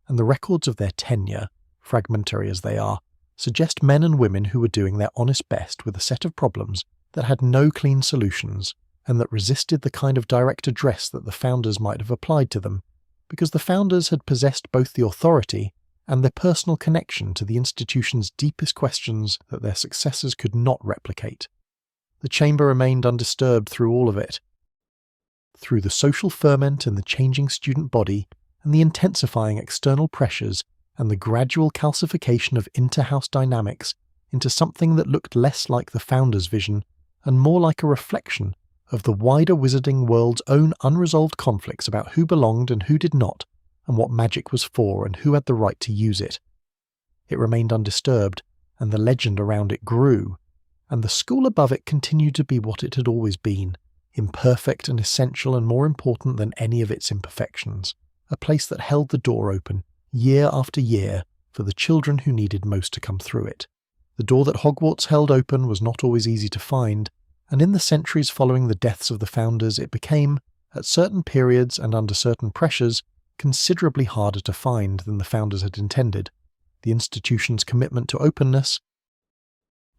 S1: and the records of their tenure, fragmentary as they are, suggest men and women who were doing their honest best with a set of problems that had no clean solutions, and that resisted the kind of direct address that the founders might have applied to them, because the founders had possessed both the authority and their personal connection to the institution's deepest questions that their successors could not replicate. The chamber remained undisturbed through all of it. Through the social ferment in the changing student body, and the intensifying external pressures, and the gradual calcification of inter-house dynamics into something that looked less like the founders' vision, and more like a reflection of the wider wizarding world's own unresolved conflicts about who belonged and who did not, and what magic was for and who had the right to use it. It remained undisturbed, and the legend around it grew, and the school above it continued to be what it had always been, imperfect and essential and more important than any of its imperfections, a place that held the door open, year after year, for the children who needed most to come through it. The door that Hogwarts held open was not always easy to find, and in the centuries following the deaths of the founders it became, at certain periods and under certain pressures, considerably harder to find than the founders had intended. The institution's commitment to openness,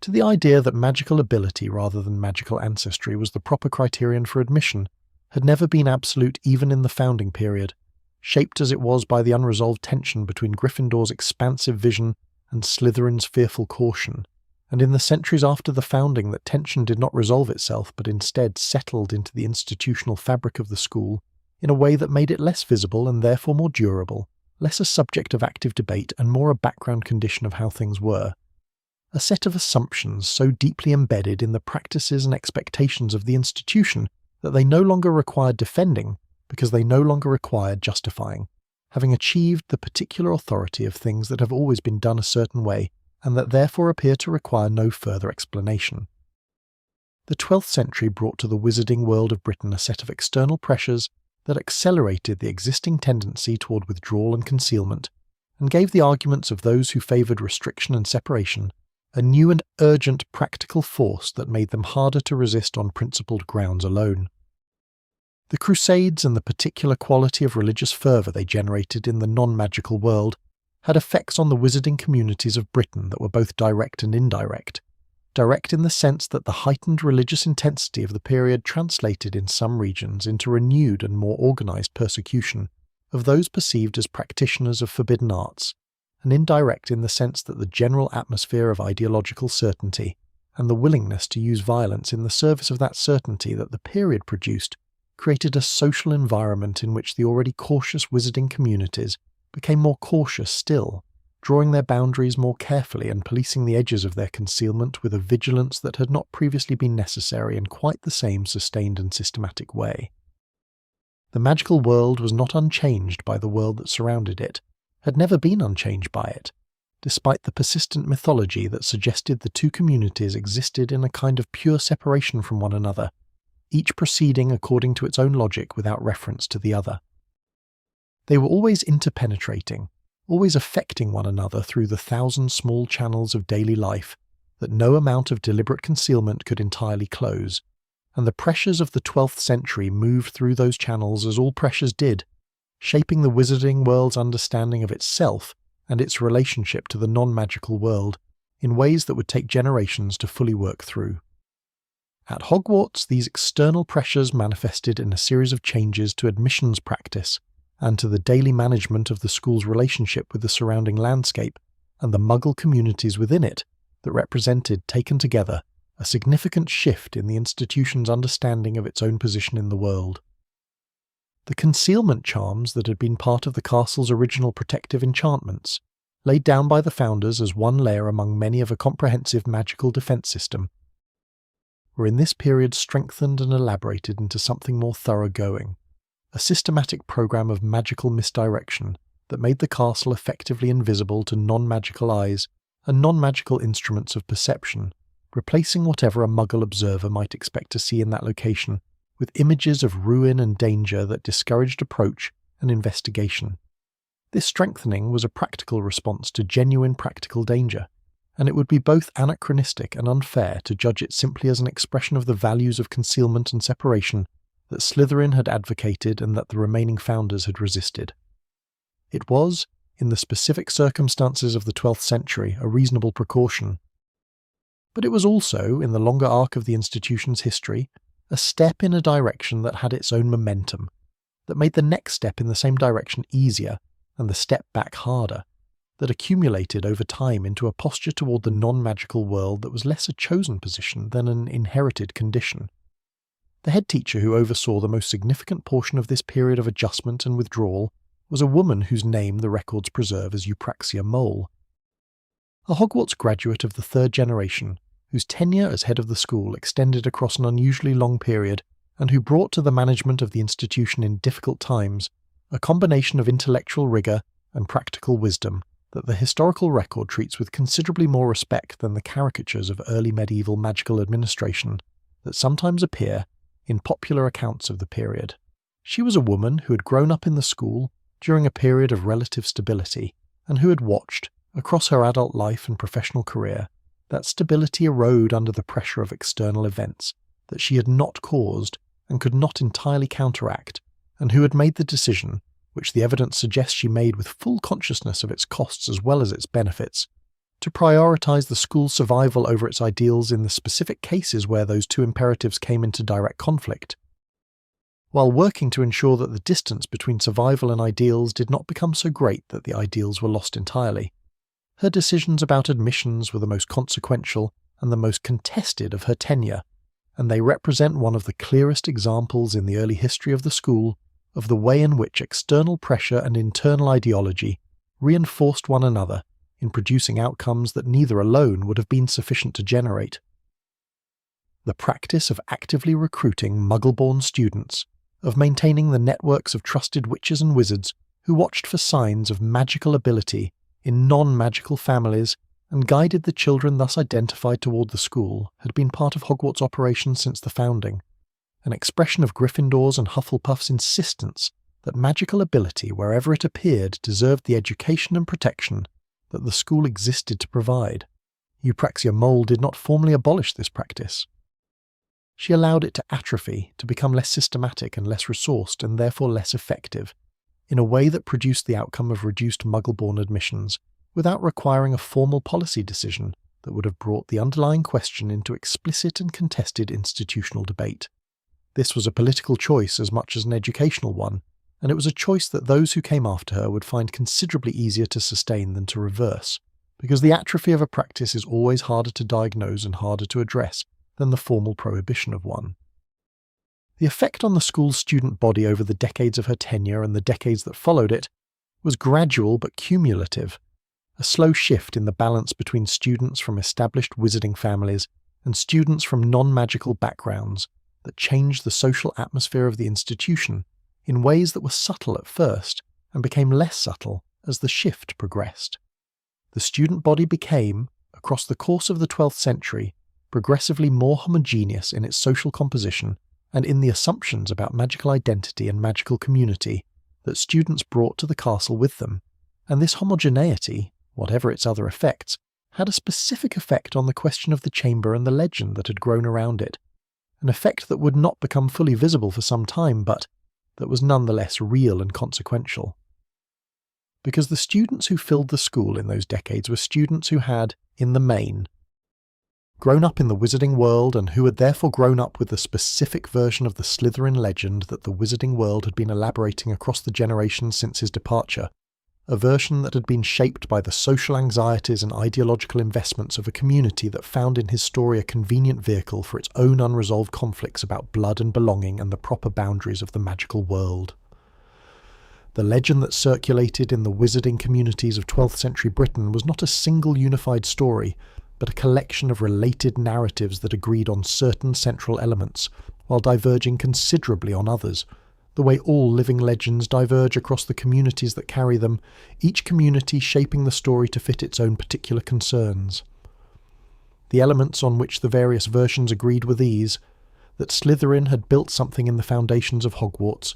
S1: to the idea that magical ability rather than magical ancestry was the proper criterion for admission, had never been absolute even in the founding period, shaped as it was by the unresolved tension between Gryffindor's expansive vision and Slytherin's fearful caution, and in the centuries after the founding that tension did not resolve itself but instead settled into the institutional fabric of the school in a way that made it less visible and therefore more durable, less a subject of active debate and more a background condition of how things were. A set of assumptions so deeply embedded in the practices and expectations of the institution that they no longer required defending because they no longer required justifying, having achieved the particular authority of things that have always been done a certain way and that therefore appear to require no further explanation. The 12th century brought to the wizarding world of Britain a set of external pressures that accelerated the existing tendency toward withdrawal and concealment, and gave the arguments of those who favoured restriction and separation a new and urgent practical force that made them harder to resist on principled grounds alone. The Crusades and the particular quality of religious fervour they generated in the non-magical world had effects on the wizarding communities of Britain that were both direct and indirect. Direct in the sense that the heightened religious intensity of the period translated in some regions into renewed and more organised persecution of those perceived as practitioners of forbidden arts, and indirect in the sense that the general atmosphere of ideological certainty and the willingness to use violence in the service of that certainty that the period produced created a social environment in which the already cautious wizarding communities became more cautious still, drawing their boundaries more carefully and policing the edges of their concealment with a vigilance that had not previously been necessary in quite the same sustained and systematic way. The magical world was not unchanged by the world that surrounded it, had never been unchanged by it, despite the persistent mythology that suggested the two communities existed in a kind of pure separation from one another, each proceeding according to its own logic without reference to the other. They were always interpenetrating, always affecting one another through the thousand small channels of daily life that no amount of deliberate concealment could entirely close, and the pressures of the 12th century moved through those channels as all pressures did, shaping the wizarding world's understanding of itself and its relationship to the non-magical world in ways that would take generations to fully work through. At Hogwarts, these external pressures manifested in a series of changes to admissions practice and to the daily management of the school's relationship with the surrounding landscape and the Muggle communities within it that represented, taken together, a significant shift in the institution's understanding of its own position in the world. The concealment charms that had been part of the castle's original protective enchantments, laid down by the founders as one layer among many of a comprehensive magical defence system, were in this period strengthened and elaborated into something more thoroughgoing, a systematic programme of magical misdirection that made the castle effectively invisible to non-magical eyes and non-magical instruments of perception, replacing whatever a Muggle observer might expect to see in that location with images of ruin and danger that discouraged approach and investigation. This strengthening was a practical response to genuine practical danger, and it would be both anachronistic and unfair to judge it simply as an expression of the values of concealment and separation that Slytherin had advocated and that the remaining founders had resisted. It was, in the specific circumstances of the 12th century, a reasonable precaution. But it was also, in the longer arc of the institution's history, a step in a direction that had its own momentum, that made the next step in the same direction easier and the step back harder, that accumulated over time into a posture toward the non-magical world that was less a chosen position than an inherited condition. The head teacher who oversaw the most significant portion of this period of adjustment and withdrawal was a woman whose name the records preserve as Eupraxia Mole. A Hogwarts graduate of the third generation, whose tenure as head of the school extended across an unusually long period, and who brought to the management of the institution in difficult times a combination of intellectual rigour and practical wisdom that the historical record treats with considerably more respect than the caricatures of early medieval magical administration that sometimes appear in popular accounts of the period. She was a woman who had grown up in the school during a period of relative stability, and who had watched, across her adult life and professional career, that stability erode under the pressure of external events that she had not caused and could not entirely counteract, and who had made the decision, which the evidence suggests she made with full consciousness of its costs as well as its benefits, to prioritise the school's survival over its ideals in the specific cases where those two imperatives came into direct conflict, while working to ensure that the distance between survival and ideals did not become so great that the ideals were lost entirely. Her decisions about admissions were the most consequential and the most contested of her tenure, and they represent one of the clearest examples in the early history of the school of the way in which external pressure and internal ideology reinforced one another in producing outcomes that neither alone would have been sufficient to generate. The practice of actively recruiting Muggle-born students, of maintaining the networks of trusted witches and wizards who watched for signs of magical ability in non-magical families and guided the children thus identified toward the school, had been part of Hogwarts' operations since the founding, an expression of Gryffindor's and Hufflepuff's insistence that magical ability, wherever it appeared, deserved the education and protection that the school existed to provide. Eupraxia Mole did not formally abolish this practice. She allowed it to atrophy, to become less systematic and less resourced and therefore less effective, in a way that produced the outcome of reduced Muggle-born admissions, without requiring a formal policy decision that would have brought the underlying question into explicit and contested institutional debate. This was a political choice as much as an educational one, and it was a choice that those who came after her would find considerably easier to sustain than to reverse, because the atrophy of a practice is always harder to diagnose and harder to address than the formal prohibition of one. The effect on the school's student body over the decades of her tenure and the decades that followed it was gradual but cumulative, a slow shift in the balance between students from established wizarding families and students from non-magical backgrounds that changed the social atmosphere of the institution in ways that were subtle at first and became less subtle as the shift progressed. The student body became, across the course of the 12th century, progressively more homogeneous in its social composition and in the assumptions about magical identity and magical community that students brought to the castle with them, and this homogeneity, whatever its other effects, had a specific effect on the question of the chamber and the legend that had grown around it, an effect that would not become fully visible for some time, but that was nonetheless real and consequential. Because the students who filled the school in those decades were students who had, in the main, grown up in the wizarding world and who had therefore grown up with the specific version of the Slytherin legend that the wizarding world had been elaborating across the generations since his departure, a version that had been shaped by the social anxieties and ideological investments of a community that found in his story a convenient vehicle for its own unresolved conflicts about blood and belonging and the proper boundaries of the magical world. The legend that circulated in the wizarding communities of 12th century Britain was not a single unified story, but a collection of related narratives that agreed on certain central elements, while diverging considerably on others, the way all living legends diverge across the communities that carry them, each community shaping the story to fit its own particular concerns. The elements on which the various versions agreed were these: that Slytherin had built something in the foundations of Hogwarts,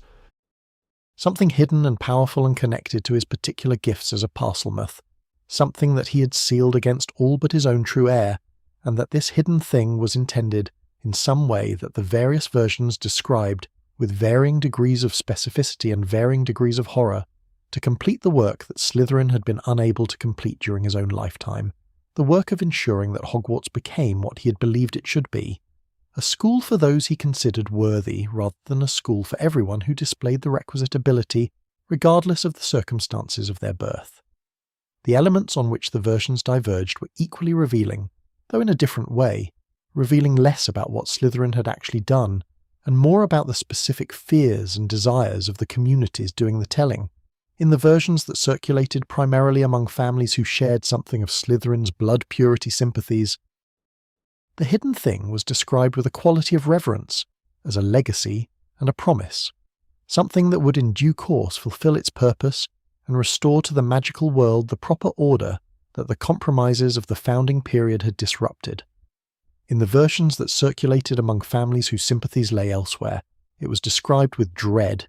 S1: something hidden and powerful and connected to his particular gifts as a Parselmouth, something that he had sealed against all but his own true heir, and that this hidden thing was intended, in some way that the various versions described, with varying degrees of specificity and varying degrees of horror, to complete the work that Slytherin had been unable to complete during his own lifetime, the work of ensuring that Hogwarts became what he had believed it should be, a school for those he considered worthy rather than a school for everyone who displayed the requisite ability, regardless of the circumstances of their birth. The elements on which the versions diverged were equally revealing, though in a different way, revealing less about what Slytherin had actually done, and more about the specific fears and desires of the communities doing the telling, in the versions that circulated primarily among families who shared something of Slytherin's blood purity sympathies. The hidden thing was described with a quality of reverence, as a legacy and a promise, something that would in due course fulfill its purpose and restore to the magical world the proper order that the compromises of the founding period had disrupted. In the versions that circulated among families whose sympathies lay elsewhere, it was described with dread,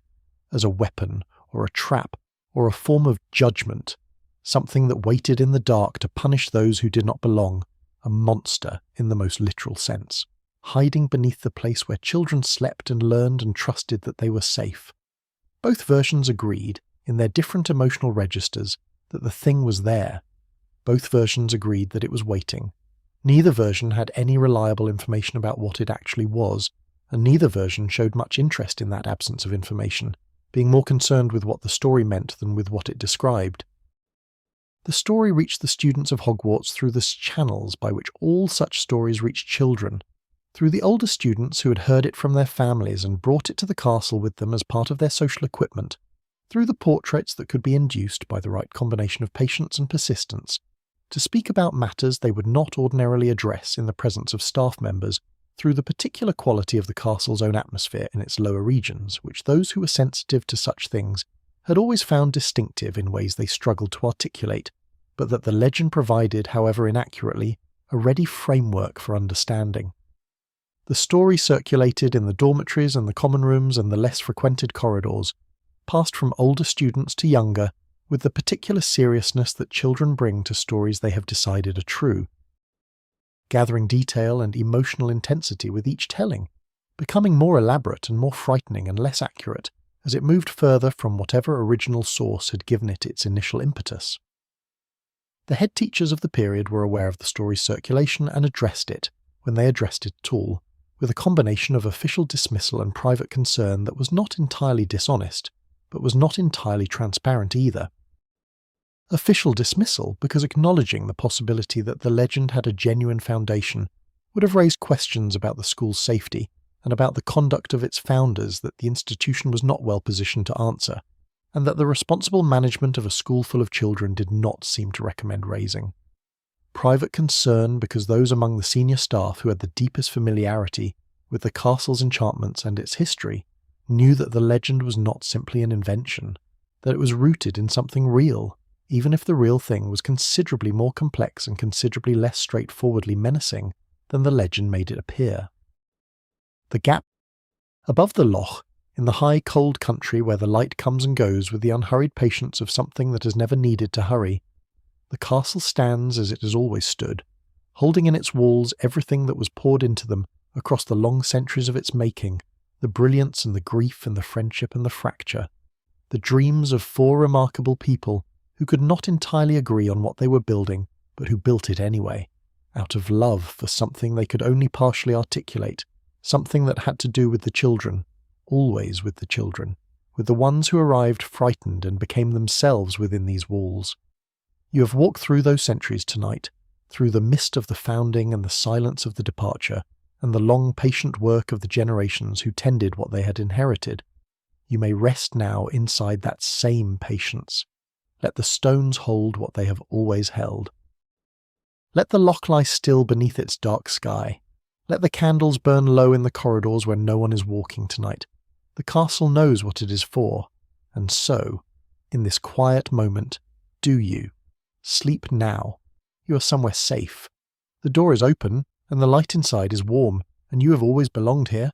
S1: as a weapon or a trap or a form of judgment, something that waited in the dark to punish those who did not belong, a monster in the most literal sense, hiding beneath the place where children slept and learned and trusted that they were safe. Both versions agreed, in their different emotional registers, that the thing was there. Both versions agreed that it was waiting. Neither version had any reliable information about what it actually was, and neither version showed much interest in that absence of information, being more concerned with what the story meant than with what it described. The story reached the students of Hogwarts through the channels by which all such stories reach children, through the older students who had heard it from their families and brought it to the castle with them as part of their social equipment, through the portraits that could be induced by the right combination of patience and persistence, to speak about matters they would not ordinarily address in the presence of staff members, through the particular quality of the castle's own atmosphere in its lower regions, which those who were sensitive to such things had always found distinctive in ways they struggled to articulate, but that the legend provided, however inaccurately, a ready framework for understanding. The story circulated in the dormitories and the common rooms and the less frequented corridors, passed from older students to younger, with the particular seriousness that children bring to stories they have decided are true, gathering detail and emotional intensity with each telling, becoming more elaborate and more frightening and less accurate as it moved further from whatever original source had given it its initial impetus. The head teachers of the period were aware of the story's circulation and addressed it, when they addressed it at all, with a combination of official dismissal and private concern that was not entirely dishonest, but was not entirely transparent either. Official dismissal because acknowledging the possibility that the legend had a genuine foundation would have raised questions about the school's safety and about the conduct of its founders that the institution was not well positioned to answer, and that the responsible management of a school full of children did not seem to recommend raising. Private concern because those among the senior staff who had the deepest familiarity with the castle's enchantments and its history knew that the legend was not simply an invention, that it was rooted in something real, even if the real thing was considerably more complex and considerably less straightforwardly menacing than the legend made it appear. The gap above the loch, in the high cold country where the light comes and goes with the unhurried patience of something that has never needed to hurry, the castle stands as it has always stood, holding in its walls everything that was poured into them across the long centuries of its making, the brilliance and the grief and the friendship and the fracture, the dreams of 4 remarkable people who could not entirely agree on what they were building, but who built it anyway, out of love for something they could only partially articulate, something that had to do with the children, always with the children, with the ones who arrived frightened and became themselves within these walls. You have walked through those centuries tonight, through the mist of the founding and the silence of the departure, and the long patient work of the generations who tended what they had inherited. You may rest now inside that same patience. Let the stones hold what they have always held. Let the loch lie still beneath its dark sky. Let the candles burn low in the corridors where no one is walking tonight. The castle knows what it is for, and so, in this quiet moment, do you. Sleep now. You are somewhere safe. The door is open, and the light inside is warm, and you have always belonged here.